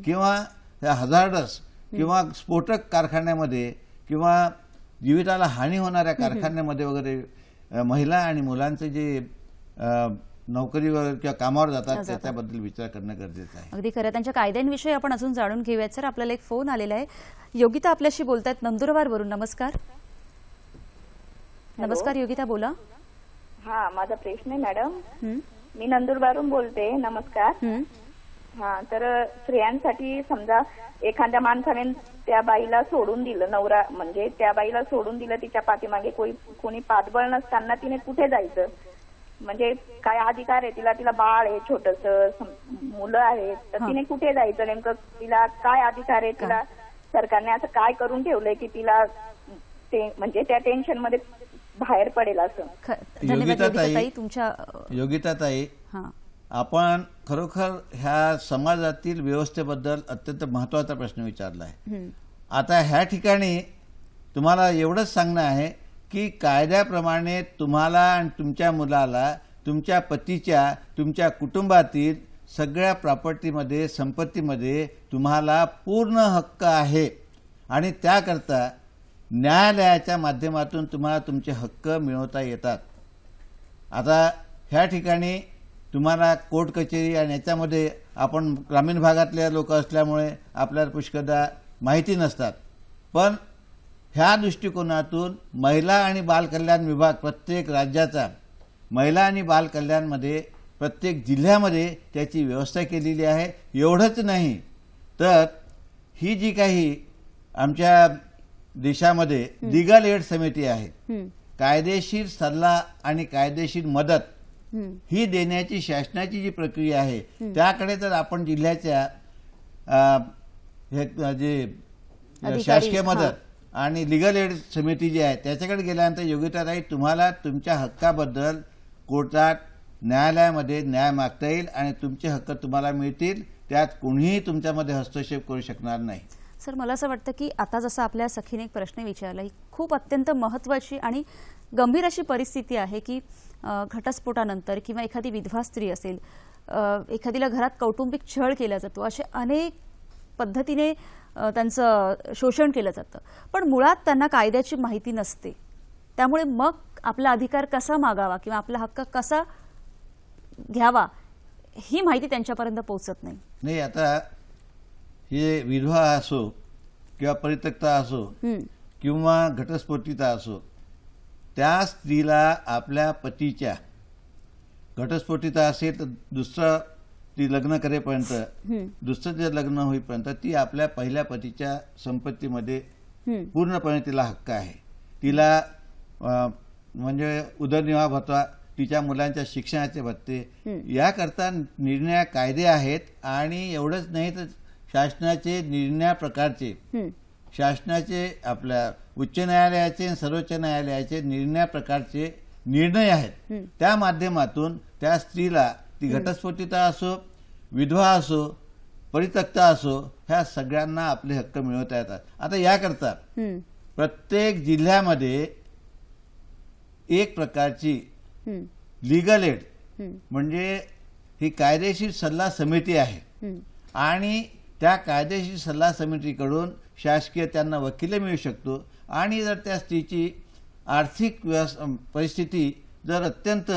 [SPEAKER 2] किंवा हजार्डस किंवा स्फोटक कारखान्यामध्ये किंवा जीविताला हानी होणाऱ्या कारखान्यामध्ये वगैरे महिला आणि मुलांचे जे नोकरीवर किंवा कामावर जातात त्याच्याबद्दल विचार करणं गरजेचं आहे.
[SPEAKER 1] अगदी खरं. त्यांच्या कायद्यांविषयी आपण अजून जाणून घेऊयात. सर, आपल्याला एक फोन आलेला आहे. योगिता आपल्याशी बोलतायत नंदुरबारवरून. नमस्कार. नमस्कार योगिता, बोला.
[SPEAKER 8] हा, माझा प्रश्न आहे मॅडम. मी नंदुरबारून बोलते. नमस्कार. हा, तर स्त्रियांसाठी समजा एखाद्या माणसाने त्या बाईला सोडून दिलं, नवरा म्हणजे त्या बाईला सोडून दिलं, तिच्या पाठीमागे कोणी पाठबळ नसताना तिने कुठे जायचं, म्हणजे काय अधिकार आहे तिला? तिला बाळ आहे, छोटस मुलं आहेत, तर तिने कुठे जायचं नेमकं? तिला काय अधिकार आहे? तिला सरकारने असं काय करून ठेवलंय की तिला ते म्हणजे त्या टेन्शन मध्ये बाहेर पडेल असं?
[SPEAKER 2] योगिताताई, आपण खरोखर ह्या समाजातील व्यवस्थेबद्दल अत्यंत महत्वाचा प्रश्न विचारला आहे. आता ह्या ठिकाणी तुम्हाला एवढंच सांगणं आहे की कायद्याप्रमाणे तुम्हाला आणि तुमच्या मुलाला तुमच्या पतीच्या, तुमच्या कुटुंबातील सगळ्या प्रॉपर्टीमध्ये, संपत्तीमध्ये तुम्हाला पूर्ण हक्क आहे. आणि त्याकरता न्यायालयाच्या माध्यमातून तुम्हाला तुमचे हक्क मिळवता येतात. आता ह्या ठिकाणी तुम्हाला कोर्ट कचेरी आणि याच्यामध्ये आपण ग्रामीण भागातले लोक असल्यामुळे आपल्याला पुष्कळदा माहिती नसतात, पण ह्या दृष्टिकोनातून महिला आणि बालकल्याण विभाग प्रत्येक राज्याचा महिला आणि बालकल्याणमध्ये प्रत्येक जिल्ह्यामध्ये त्याची व्यवस्था केलेली आहे. एवढंच नाही तर ही जी काही आमच्या देशामध्ये लीगल एड समिती आहे, कायदेशीर सल्ला आणि कायदेशीर मदत ही देण्याची शासनाची जी प्रक्रिया आहे त्याकडे तर आपण जिल्ह्याच्या जे शासकीय मदत आणि लीगल एड समिती जी आहे त्याच्याकडे गेल्यानंतर योगिताताई तुम्हाला तुमच्या हक्काबद्दल कोर्टात, न्यायालयामध्ये न्याय मागता येईल आणि तुमचे हक्क तुम्हाला मिळतील. त्यात कोणीही तुमच्यामध्ये हस्तक्षेप करू शकणार नाही.
[SPEAKER 1] सर, मला असं वाटतं की आता जसं आपल्या सखीने एक प्रश्न विचारला, ही खूप अत्यंत महत्त्वाची आणि गंभीर अशी परिस्थिती आहे की घटस्फोटानंतर किंवा एखादी विधवा स्त्री असेल, एखादीला घरात कौटुंबिक छळ केला जातो, असे अनेक पद्धतीने त्यांचं शोषण केलं जातं, पण मुळात त्यांना कायद्याची माहिती नसते. त्यामुळे मग आपला अधिकार कसा मागावा किंवा आपला हक्क कसा घ्यावा ही माहिती त्यांच्यापर्यंत पोहोचत नाही.
[SPEAKER 2] नाही, आता हे विधवा असो किंवा परित्यक्ता असो किंवा घटस्फोटिता असो, त्या स्त्रीला आपल्या पतीच्या, घटस्फोटिता असेल तर दुसरं ती लग्न करेपर्यंत, दुसरं जे लग्न होईपर्यंत ती आपल्या पहिल्या पतीच्या संपत्तीमध्ये पूर्णपणे तिला हक्क आहे. तिला म्हणजे उदरनिर्वाह भत्ता, तिच्या मुलांच्या शिक्षणाचे भत्ते याकरता निर्णय कायदे आहेत. आणि एवढंच नाही तर शासनाचे निर्णय प्रकारचे, शासनाचे आपल्या उच्च न्यायालयाचे आणि सर्वोच्च न्यायालयाचे निर्णय प्रकारचे निर्णय आहेत. त्या माध्यमातून त्या स्त्रीला, ती घटस्फोटिता असो, विधवा असो, परित्यक्ता असो, ह्या सगळ्यांना आपले हक्क मिळवता येतात. आता याकरता प्रत्येक जिल्ह्यामध्ये एक प्रकारची लीगल एड म्हणजे ही कायदेशीर सल्ला समिती आहे. आणि त्या कायदेशीर सल्ला समितीकडून शासकीय त्यांना वकील मिळू शकतो. आणि जर त्या स्त्रीची आर्थिक परिस्थिती जर अत्यंत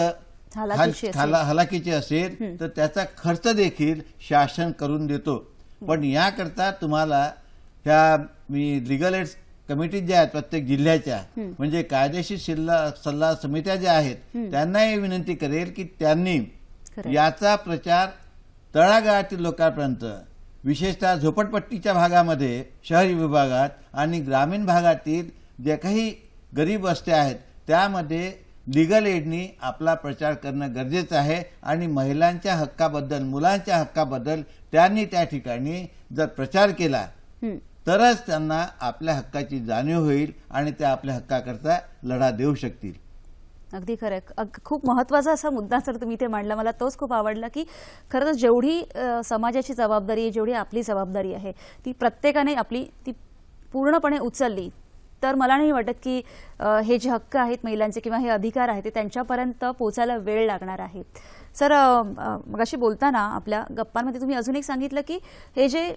[SPEAKER 2] हलाखीची असेल तर त्याचा खर्च देखील शासन करून देतो. पण याकरता तुम्हाला ह्या लीगल एड कमिटी ज्या आहेत प्रत्येक जिल्ह्याच्या, म्हणजे कायदेशीर सल्ला समित्या ज्या आहेत, त्यांनाही विनंती करेल की त्यांनी याचा प्रचार तळागाळातील लोकांपर्यंत, विशेषतः झोपडपट्टीच्या भागामध्ये, शहरी विभागात आणि ग्रामीण भागातील जे काही गरीब वस्त्या आहेत त्यामध्ये लिगल एडनी आपला प्रचार करणं गरजेचं आहे आणि महिलांच्या हक्काबद्दल, मुलांच्या हक्काबद्दल त्यांनी त्या ठिकाणी जर प्रचार केला तरच त्यांना आपल्या हक्काची जाणीव होईल आणि त्या आपल्या हक्काकरता लढा देऊ शकतील.
[SPEAKER 1] अगदी खरं. खूप महत्वाचा असा मुद्दा सर तुम्ही ते मांडला. मला तोच खूप आवडला की खरं तर जेवढी समाजाची जबाबदारी आहे, जेवढी आपली जबाबदारी आहे, ती प्रत्येकाने आपली ती पूर्णपणे उचलली तर मला नाही वाटत की हे जे हक्क आहेत महिलांचे किंवा हे अधिकार आहेत ते त्यांच्यापर्यंत पोहोचायला वेळ लागणार आहे. सर, मगाशी बोलताना आपल्या गप्पांमध्ये तुम्ही अजून एक सांगितलं की हे जे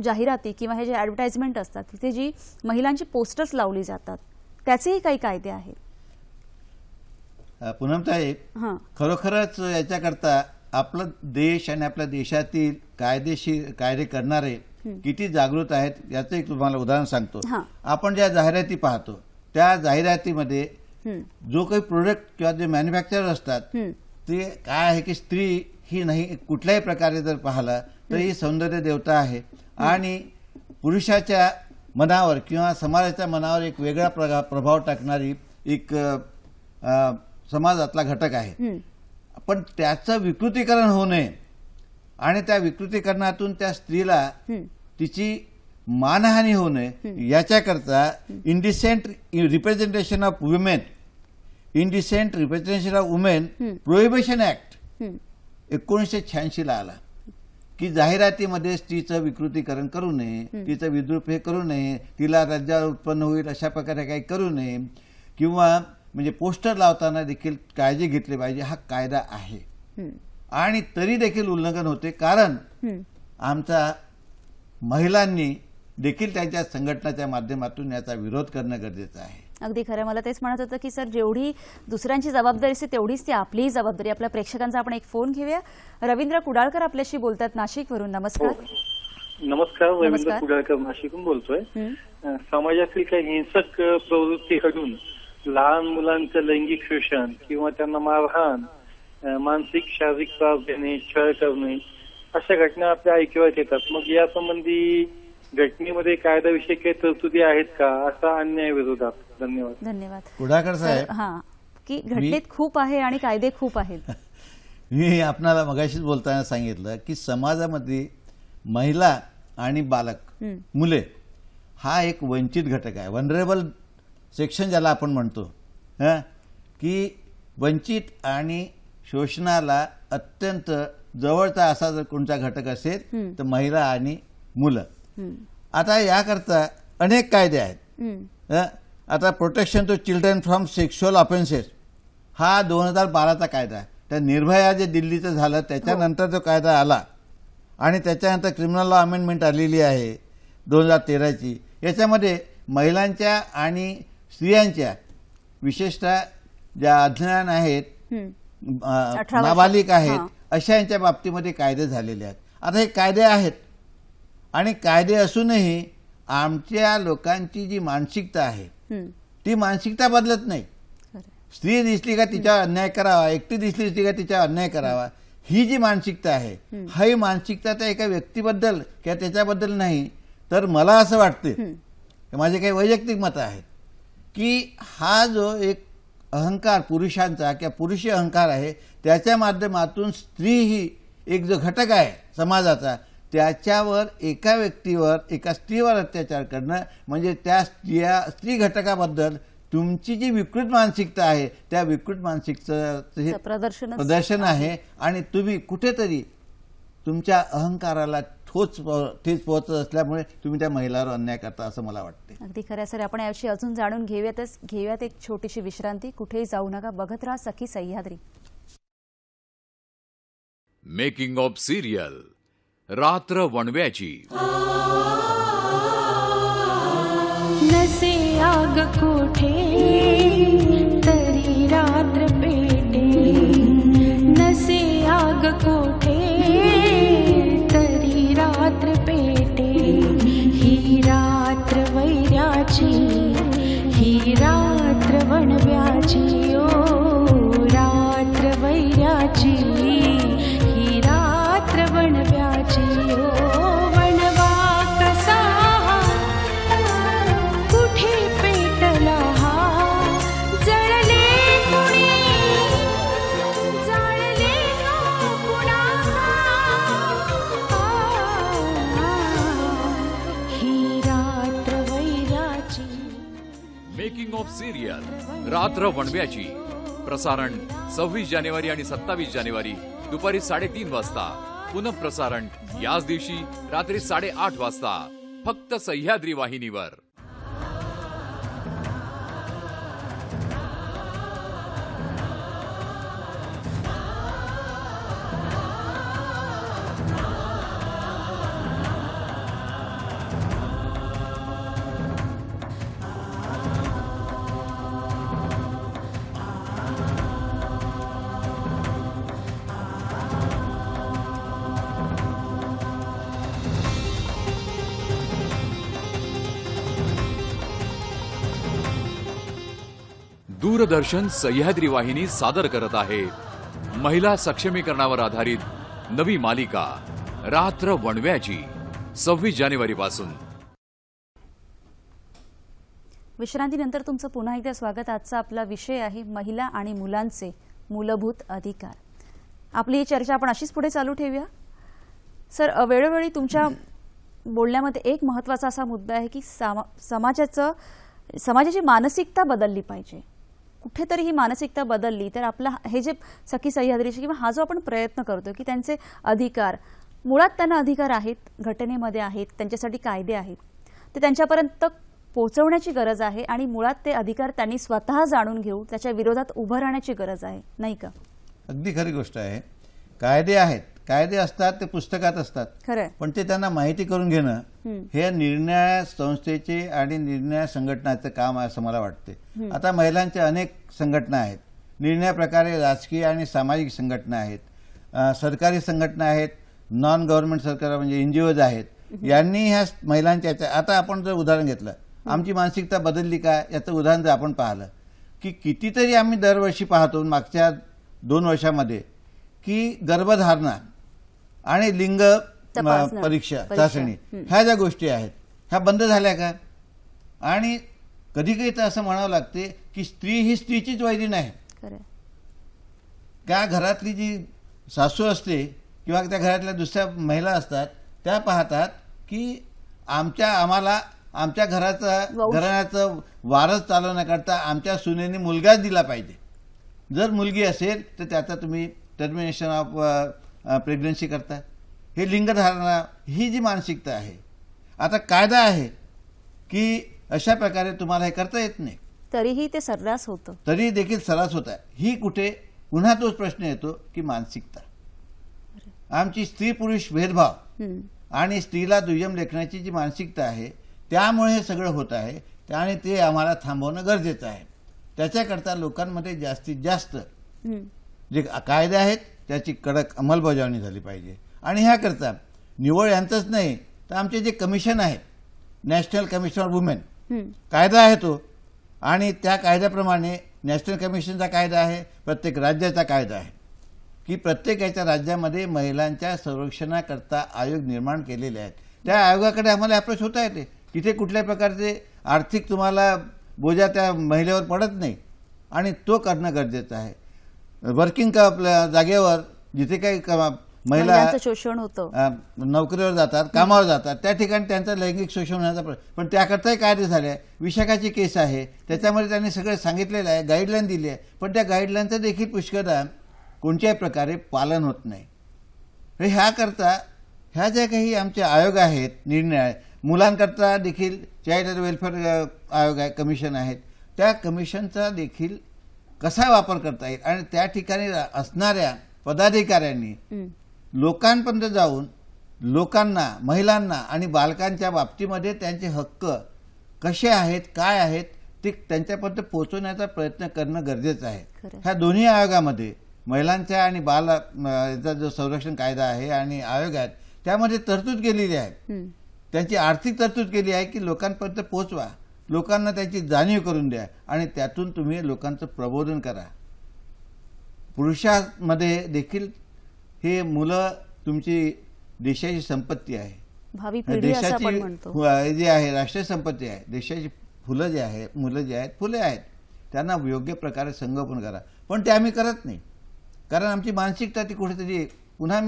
[SPEAKER 1] जाहिराती किंवा हे जे ॲडव्हर्टाइजमेंट असतात तिथे जी महिलांची पोस्टर्स लावली जातात त्याचेही काही कायदे आहेत.
[SPEAKER 2] पूनमताई, खरोखरच याच्याकरता आपला देश आणि आपल्या देशातील कायदे करणारे किती जागृत आहेत याचं एक तुम्हाला उदाहरण सांगतो. आपण ज्या जाहिराती पाहतो त्या जाहिरातीमध्ये जो काही प्रोडक्ट किंवा जे मॅन्युफॅक्चरर असतात ते काय आहे की स्त्री ही नाही कुठल्याही प्रकारे जर पाहिलं तर ही सौंदर्य देवता आहे आणि पुरुषाच्या मनावर किंवा समाजाच्या मनावर एक वेगळा प्रभाव टाकणारी एक समाजातला घटक आहे. पण त्याचं विकृतीकरण होऊ नये आणि त्या विकृतीकरणातून त्या स्त्रीला तिची मानहानी होऊ नये याच्याकरता indecent representation of women prohibition act 1986 ला आला की जाहिरातीमध्ये स्त्रीचं विकृतीकरण करू नये, तिचं विद्रूप हे करू नये, तिला लज्जा उत्पन्न होईल अशा प्रकारे काही करू नये किंवा म्हणजे पोस्टर लावताना देखील काळजी घेतली पाहिजे. हा कायदा आहे आणि तरी देखील उल्लंघन होते कारण आमच्या महिलांनी देखील त्यांच्या संघटनाच्या माध्यमातून याचा विरोध करणं गरजेचं आहे.
[SPEAKER 1] अगदी खरं. मला तेच म्हणत होतं की सर जेवढी दुसऱ्यांची जबाबदारी असते तेवढीच ती आपलीही जबाबदारी. आपल्या प्रेक्षकांचा आपण एक फोन घेऊया. रवींद्र कुडाळकर आपल्याशी बोलतात नाशिकवरून. नमस्कार.
[SPEAKER 9] नमस्कार. रवींद्र कुडाळकर नाशिकहून बोलतोय. समाजातील काही हिंसक प्रवृत्ती घडून लहान मुलांचं लैंगिक शोषण किंवा त्यांना मारहाण, मानसिक शारीरिक त्रास देणे, छळ करणे अशा घटना आपल्या ऐकिवात येतात. मग यासंबंधी घटनेमध्ये कायद्याविषयी काही तरतुदी आहेत का असा अन्याय विरोधात? धन्यवाद.
[SPEAKER 1] धन्यवाद.
[SPEAKER 2] कुडाळकर साहेब,
[SPEAKER 1] की घटनेत खूप आहे आणि कायदे खूप आहेत.
[SPEAKER 2] मी आपणाला मगाशीच बोलताना सांगितलं की समाजामध्ये महिला आणि बालक मुले हा एक वंचित घटक आहे. वनरेबल सेक्शन ज्याला आपण म्हणतो की वंचित आणि शोषणाला अत्यंत जवळचा असा जर कोणता घटक असेल तर महिला आणि मुलं. आता याकरता अनेक कायदे आहेत. आता protection to children from sexual offences हा 2012चा कायदा आहे. त्या निर्भया जे दिल्लीचं झालं त्याच्यानंतर जो कायदा आला आणि त्याच्यानंतर क्रिमिनल लॉ अमेंडमेंट आलेली आहे 2013ची. याच्यामध्ये महिलांच्या आणि स्त्रियांच्या विशेषतः ज्या अज्ञान आहेत, नाबालिक आहेत अशा यांच्या बाबतीमध्ये कायदे झालेले आहेत. आता हे कायदे आहेत आणि कायदे असूनही आमच्या लोकांची जी मानसिकता आहे ती मानसिकता बदलत नाही. स्त्री दिसली का तिच्यावर अन्याय करावा, एकटी दिसली का तिच्यावर अन्याय करावा, ही जी मानसिकता आहे ही मानसिकता त्या एका व्यक्तीबद्दल किंवा त्याच्याबद्दल नाही. तर मला असं वाटते, माझे काही वैयक्तिक मत आहेत की हा जो एक अहंकार पुरुषांचा किंवा पुरुषी अहंकार आहे त्याच्या माध्यमातून स्त्री ही एक जो घटक आहे समाजाचा त्याच्यावर एका व्यक्तीवर एका स्त्रीवर अत्याचार करणं म्हणजे त्या स्त्री घटकाबद्दल तुमची जी विकृत मानसिकता आहे त्या विकृत मानसिकतेचं प्रदर्शन आहे आणि तुम्ही कुठेतरी तुमच्या अहंकाराला ठेच पोहोचत असल्यामुळे तुम्ही त्या महिलांवर अन्याय करता असं मला वाटते.
[SPEAKER 1] अगदी खरं सर. आपण याविषयी अजून जाणून घेऊयात एक छोटीशी विश्रांती. कुठेही जाऊ नका, बघत राहा सखी सह्याद्री.
[SPEAKER 4] मेकिंग ऑफ सिरियल रात्र वणव्याची.
[SPEAKER 5] नसे आग कोठे तरी रात्र पेटे, नसे आग कोठे तरी रात्र पेटे, ही रात्र वैराची, ही रात्र वणव्याची, ओ रात्र वैराची, ही रात्र वणव्याची, ओ वणवा कसा कुठे पेटला हा, जळले कुणी
[SPEAKER 4] रात्र वणव्याची प्रसारण 26 जानेवारी आणि 27 जानेवारी दुपारी 3:30 वाजता. पुनःप्रसारण याच दिवशी रात्री 8:30 वाजता फक्त सह्याद्री वाहिनीवर. दूरदर्शन सह्याद्री वाहिनी सादर करत आहे महिला सक्षमीकरणावर आधारित नवी मालिका रात्र वणव्याची 26 जानेवारी पासून.
[SPEAKER 1] विश्रांतीनंतर तुमचं पुन्हा एकदा स्वागत. आजचा आपला विषय आहे महिला आणि मुलांचे मूलभूत अधिकार. आपली ही चर्चा आपण अशीच पुढे चालू ठेवूया. सर, वेळोवेळी तुमच्या बोलण्यामध्ये एक महत्त्वाचा असा मुद्दा आहे की समाजाची मानसिकता बदलली पाहिजे. कुठेतरी ही मानसिकता बदलली तर आपला हे जे सखी सह्याद्रीचे किंवा हा जो आपण प्रयत्न करतो की त्यांचे अधिकार, मुळात त्यांना अधिकार आहेत, घटनेमध्ये आहेत, त्यांच्यासाठी कायदे आहेत, ते त्यांच्यापर्यंत पोहोचवण्याची गरज आहे आणि मुळात ते अधिकार त्यांनी स्वतः जाणून घेऊ, त्याच्या विरोधात उभं राहण्याची गरज आहे, नाही का?
[SPEAKER 2] अगदी खरी गोष्ट आहे. कायदे आहेत, कायदे असतात, ते पुस्तकात असतात,
[SPEAKER 1] खरं,
[SPEAKER 2] पण ते त्यांना माहिती करून घेणं हे निर्णय संस्थेचे आणि निर्णय संघटनाचं काम आहे असं मला वाटते. आता महिलांच्या अनेक संघटना आहेत, निर्णय प्रकारे राजकीय आणि सामाजिक संघटना आहेत, सरकारी संघटना आहेत, नॉन गव्हर्नमेंट सरकार म्हणजे एनजीओज आहेत. यांनी ह्या महिलांच्या आता आपण जर उदाहरण घेतलं, आमची मानसिकता बदलली का याचं उदाहरण जर आपण पाहिलं की कितीतरी आम्ही दरवर्षी पाहतो मागच्या 2 वर्षामध्ये की गर्भधारणा आणि लिंग परीक्षा चाचणी ह्या ज्या गोष्टी आहेत ह्या बंद झाल्या का? आणि कधी कधी तर असं म्हणावं लागते की स्त्री ही स्त्रीचीच वैरी नाही. त्या घरातली जी सासू असते किंवा त्या घरातल्या दुसऱ्या महिला असतात त्या पाहतात की आम्हाला आमच्या घराण्याचं वारस चालवण्याकरता आमच्या सुनेने मुलगाच दिला पाहिजे. जर मुलगी असेल तर त्याचा तुम्ही टर्मिनेशन ऑफ प्रेग्नन्सी करता. हे लिंगधारणा ही जी मानसिकता आहे. आता कायदा आहे की अशा प्रकारे तुम्हाला हे करता येत नाही,
[SPEAKER 1] तरीही ते सर्रास होतं,
[SPEAKER 2] तरी देखील सर्रास होत आहे. ही कुठे पुन्हा तोच प्रश्न येतो की मानसिकता, आमची स्त्री पुरुष भेदभाव आणि स्त्रीला दुय्यम लेखण्याची जी मानसिकता आहे त्यामुळे हे सगळं होत आहे आणि ते आम्हाला थांबवणं गरजेचं आहे. त्याच्याकरता लोकांमध्ये जास्तीत जास्त जे कायदे आहेत त्याची कडक अंमलबजावणी झाली पाहिजे. आणि ह्याकरता निवड यांचंच नाही तर आमचे जे कमिशन आहे, नॅशनल कमिशन ऑफ वुमेन, कायदा आहे तो, आणि त्या कायद्याप्रमाणे नॅशनल कमिशनचा कायदा आहे, प्रत्येक राज्याचा कायदा आहे की प्रत्येक याच्या राज्यामध्ये महिलांच्या संरक्षणाकरता आयोग निर्माण केलेले आहेत. त्या आयोगाकडे आम्हाला अप्रोच होता येते. तिथे कुठल्याही प्रकारचे आर्थिक तुम्हाला बोजा त्या महिलेवर पडत नाही आणि तो करणं गरजेचं आहे. वर्किंग आपल्या जागेवर जिथे काही महिला
[SPEAKER 1] शोषण होतं,
[SPEAKER 2] नोकरीवर जातात, कामावर जातात, त्या ठिकाणी त्यांचं लैंगिक शोषण होण्याचा पण त्याकरताही कायदे झाले आहे. विशाखाची केस आहे त्याच्यामध्ये त्यांनी सगळं सांगितलेलं आहे, गाईडलाईन दिली आहे, पण त्या गाईडलाईनचं देखील पुष्कळदा कोणत्याही प्रकारे पालन होत नाही. ह्याकरता ह्या ज्या काही आमचे आयोग आहेत, निर्णय आहे, मुलांकरता देखील चाइल्ड वेलफेअर आयोग आहे, कमिशन आहेत, त्या कमिशनचा देखील कसा वापर करता येईल आणि त्या ठिकाणी असणाऱ्या पदाधिकाऱ्यांनी लोकांपर्यंत जाऊन लोकांना, महिलांना आणि बालकांच्या बाबतीमध्ये त्यांचे हक्क कसे आहेत, काय आहेत ते त्यांच्यापर्यंत पोहोचवण्याचा प्रयत्न करणं गरजेचं आहे. ह्या दोन्ही आयोगामध्ये महिलांच्या आणि बालचा जो संरक्षण कायदा आहे आणि आयोग आहेत त्यामध्ये तरतूद केलेली आहे. त्यांची आर्थिक तरतूद केली आहे की लोकांपर्यंत पोहोचवा, लोकांना त्याची जाणीव करून द्या आणि त्यातून तुम्ही लोकांचं प्रबोधन करा. पुरुषांमध्ये देखील हे मुलं तुमची देशाची संपत्ती आहे,
[SPEAKER 1] भावी पिढी असं आपण म्हणतो,
[SPEAKER 2] जी आहे राष्ट्रीय संपत्ती आहे. देशाची फुलं जे आहेत, मुलं जे आहेत, फुले आहेत, त्यांना योग्य प्रकारे संगोपन करा. पण ते आम्ही करत नाही कारण आमची मानसिकता ती कुठेतरी पुन्हा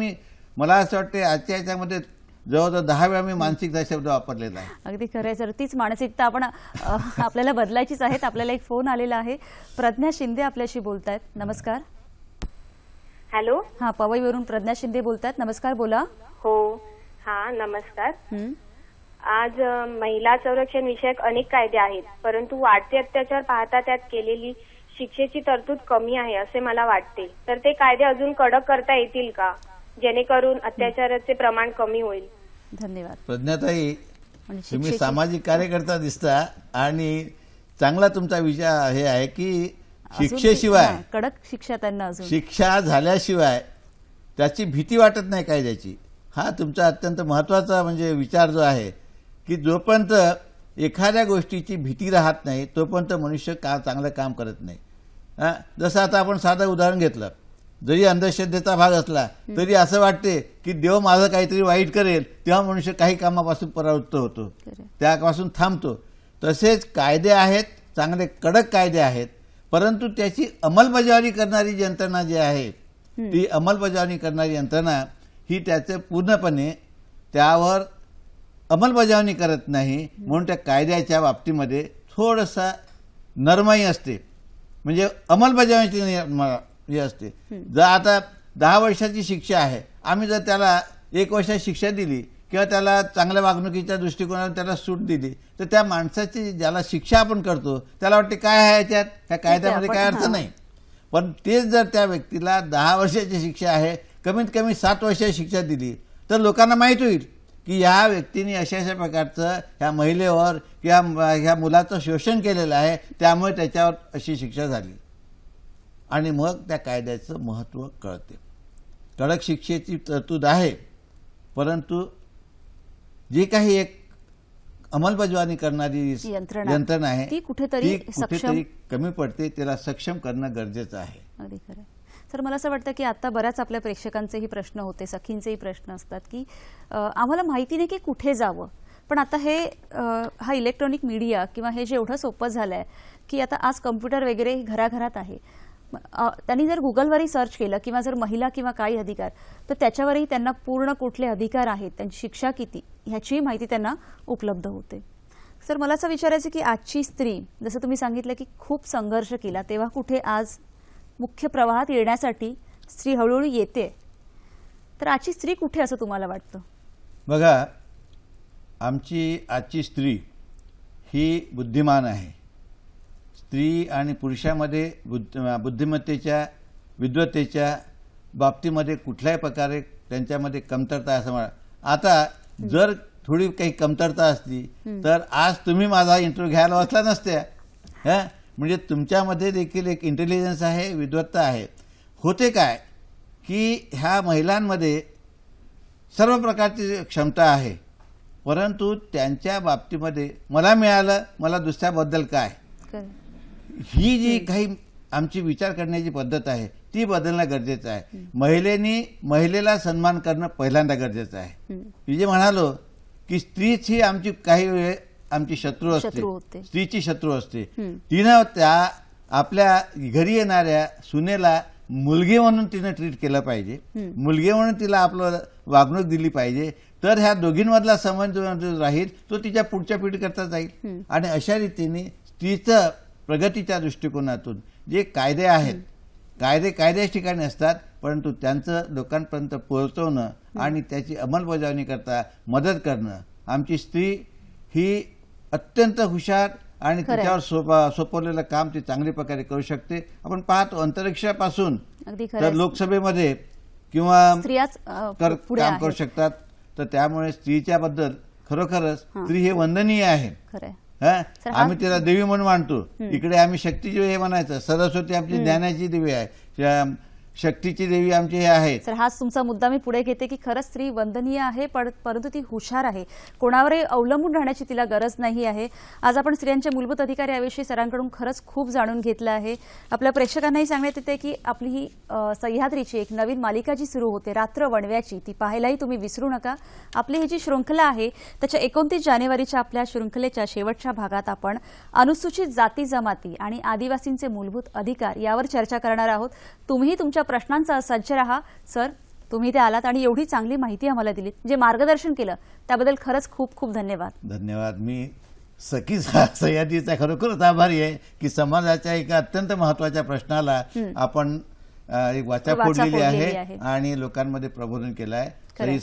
[SPEAKER 2] मला असं वाटतं आजच्या याच्यामध्ये जवळजवळ 10 वेळा मी मानसिकता शब्द वापरलेला आहे.
[SPEAKER 1] अगदी खरं आहे सर. तीच मानसिकता आपण आपल्याला बदलायचीच आहेत. आपल्याला एक फोन आलेला आहे. प्रज्ञा शिंदे आपल्याशी बोलतायत. नमस्कार.
[SPEAKER 10] हॅलो.
[SPEAKER 1] हा, पवईवरून प्रज्ञा शिंदे बोलतायत. नमस्कार, बोला.
[SPEAKER 10] हो. हा, नमस्कार. आज महिला संरक्षण विषयक अनेक कायदे आहेत, परंतु वाढते अत्याचार पाहता त्यात केलेली शिक्षेची तरतूद कमी आहे असे मला वाटते. तर ते कायदे अजून कडक करता येतील का, जेणेकरून अत्याचाराचे प्रमाण कमी होईल?
[SPEAKER 1] धन्यवाद.
[SPEAKER 2] प्रज्ञाताई, तुम्ही सामाजिक कार्यकर्ता दिसता आणि चांगला तुमचा विचार हे आहे की शिक्षेशिवाय,
[SPEAKER 1] कडक शिक्षा त्यांना, अजून
[SPEAKER 2] शिक्षा झाल्याशिवाय त्याची भीती वाटत नाही कायद्याची. हा तुमचा अत्यंत महत्वाचा म्हणजे विचार जो आहे की जोपर्यंत एखाद्या गोष्टीची भीती राहत नाही तोपर्यंत मनुष्य चांगलं काम करत नाही. जसं आता आपण साधं उदाहरण घेतलं, जरी अंधश्रद्धेचा भाग असला तरी असं वाटते की देव माझं काहीतरी वाईट करेल, तेव्हा मनुष्य काही कामापासून परावृत्त होतो, त्यापासून थांबतो. तसेच कायदे आहेत, चांगले कडक कायदे आहेत, परंतु त्याची अंमलबजावणी करणारी यंत्रणा जी आहे ती अंमलबजावणी करणारी यंत्रणा ही त्याचे पूर्णपणे त्यावर अंमलबजावणी करत नाही. म्हणून त्या कायद्याच्या बाबतीमध्ये थोडंसं नरमाई असते, म्हणजे अंमलबजावणीची हे असते. जर आता 10 वर्षाची शिक्षा आहे, आम्ही जर त्याला 1 वर्षाची शिक्षा दिली किंवा त्याला चांगल्या वागणुकीच्या दृष्टिकोनातून त्याला सूट दिली तर त्या माणसाची ज्याला शिक्षा आपण करतो त्याला वाटते काय आहे याच्यात, ह्या कायद्यामध्ये काय अर्थ नाही. पण तेच जर त्या व्यक्तीला 10 वर्षाची शिक्षा आहे, कमीत कमी 7 वर्षाची शिक्षा दिली तर लोकांना माहीत होईल की ह्या व्यक्तीने अशा अशा प्रकारचं ह्या महिलेवर किंवा ह्या मुलाचं शोषण केलेलं आहे, त्यामुळे त्याच्यावर अशी शिक्षा झाली. आणि मग त्या कायद्याचं महत्त्व कळते. कडक शिक्षेची तरतूद आहे, परंतु जी काही एक अंमलबजावणी करणारी यंत्रणा आहे ती कुठेतरी कमी पडते. त्याला सक्षम करणं गरजेचं आहे.
[SPEAKER 1] अगदी खरं. सर, मला असं वाटतं की आता बऱ्याच आपल्या प्रेक्षकांचेही प्रश्न होते, सखींचेही प्रश्न असतात की आम्हाला माहिती नाही की कुठे जावं. पण आता हे हा इलेक्ट्रॉनिक मीडिया किंवा हे जे एवढं सोपं झालं आहे की आता आज कम्प्युटर वगैरे घराघरात आहे. त्यांनी जर गुगलवरही सर्च केलं किंवा जर महिला किंवा काही अधिकार, तर त्याच्यावरही त्यांना पूर्ण कुठले अधिकार आहेत, त्यांची शिक्षा किती, ह्याचीही माहिती त्यांना उपलब्ध होते. सर, मला असं विचारायचं की आजची स्त्री, जसं तुम्ही सांगितलं की खूप संघर्ष केला, तेव्हा कुठे आज मुख्य प्रवाहात येण्यासाठी स्त्री हळूहळू येते, तर आजची स्त्री कुठे असं तुम्हाला वाटतं?
[SPEAKER 2] बघा, आमची आजची स्त्री ही बुद्धिमान आहे. स्त्री आणि पुरुषामध्ये बुद्धिमत्तेच्या, विद्वत्तेच्या बाबतीमध्ये कुठल्याही प्रकारे त्यांच्यामध्ये कमतरता असं म्हणा. आता जर थोडी काही कमतरता असती तर आज तुम्ही माझा इंटरव्ह्यू घ्यायला बसला नसत्या. म्हणजे तुमच्यामध्ये देखील एक इंटेलिजन्स आहे, विद्वत्ता आहे. होते काय की ह्या महिलांमध्ये सर्व प्रकारची क्षमता आहे, परंतु त्यांच्या बाबतीमध्ये मला मिळालं, मला दुसऱ्याबद्दल काय, ही जी काही आमची विचार करण्याची पद्धत आहे ती बदलणं गरजेचं आहे. महिलेला सन्मान करणं पहिल्यांदा गरजेचं आहे. मी जे म्हणालो की स्त्रीच ही आमची काही वेळ आमची शत्रू असते, स्त्रीची शत्रू असते. तिनं त्या आपल्या घरी येणाऱ्या सुनेला मुलगी म्हणून तिनं ट्रीट केलं पाहिजे, मुलगी म्हणून तिला आपलं वागणूक दिली पाहिजे. तर ह्या दोघींमधला संबंध राहील तो तिच्या पुढच्या पिढीकरता जाईल. आणि अशा रीतीने स्त्रीचं प्रगतीच्या दृष्टिकोनातून जे कायदे आहेत, कायद्याच्या ठिकाणी असतात, परंतु त्यांचं लोकांपर्यंत पोहोचवणं आणि त्याची अंमलबजावणी करता मदत करणं. आमची स्त्री ही अत्यंत हुशार आणि तिच्यावर सोपवलेलं काम ती चांगल्या प्रकारे करू शकते. आपण पाहतो अंतरिक्षापासून तर लोकसभेमध्ये किंवा काम करू शकतात. तर त्यामुळे स्त्रीच्या बद्दल खरोखरच स्त्री हे वंदनीय आहे. आम्ही तिला देवी म्हणून मानतो. इकडे आम्ही शक्तीची हे म्हणायचं, सरस्वती आमची ज्ञानाची देवी आहे, शक्तीची देवी आमची हे आहे.
[SPEAKER 1] सर, हाच तुमचा मुद्दा मी पुढे घेते की खरंच स्त्री वंदनीय आहे, परंतु ती हुशार आहे. कोणावरही अवलंबून राहण्याची तिला गरज नाही आहे. आज आपण स्त्रियांचे मूलभूत अधिकार याविषयी सरांकडून खरंच खूप जाणून घेतलं आहे. आपल्या प्रेक्षकांनाही सांगण्यात येते की आपली ही सह्याद्रीची एक नवीन मालिका जी सुरू होते रात्र वणव्याची, ती पाहायलाही तुम्ही विसरू नका. आपली ही जी शृंखला आहे त्याच्या 29 जानेवारीच्या आपल्या शृंखलेच्या शेवटच्या भागात आपण अनुसूचित जाती जमाती आणि आदिवासींचे मूलभूत अधिकार यावर चर्चा करणार आहोत. तुम्ही तुमच्या प्रश्नांचा सज्ज रहा. सर, तुम्ही इथे आलात आणि एवढी चांगली माहिती आम्हाला दिलीत, जे मार्गदर्शन केलं त्याबद्दल खरंच खूप खूप धन्यवाद.
[SPEAKER 2] धन्यवाद. मी सखी सह्याद्रीचा खरोखरच आभारी आहे की समाजाच्या एका अत्यंत महत्वाच्या प्रश्नाला आपण एक वाचा फोडलेली आहे आणि लोकांमध्ये प्रबोधन केलं आहे.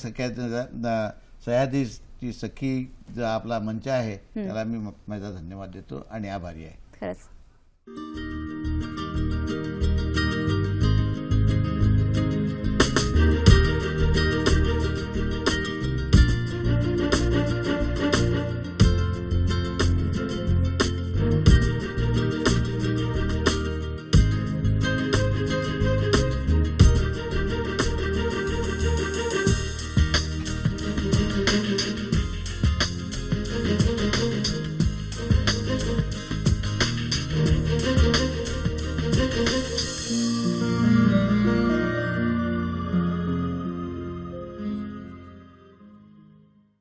[SPEAKER 2] सह्याद्रीची सखी जो आपला मंच आहे त्याला मी माझा धन्यवाद देतो आणि आभारी आहे.
[SPEAKER 1] खरंच.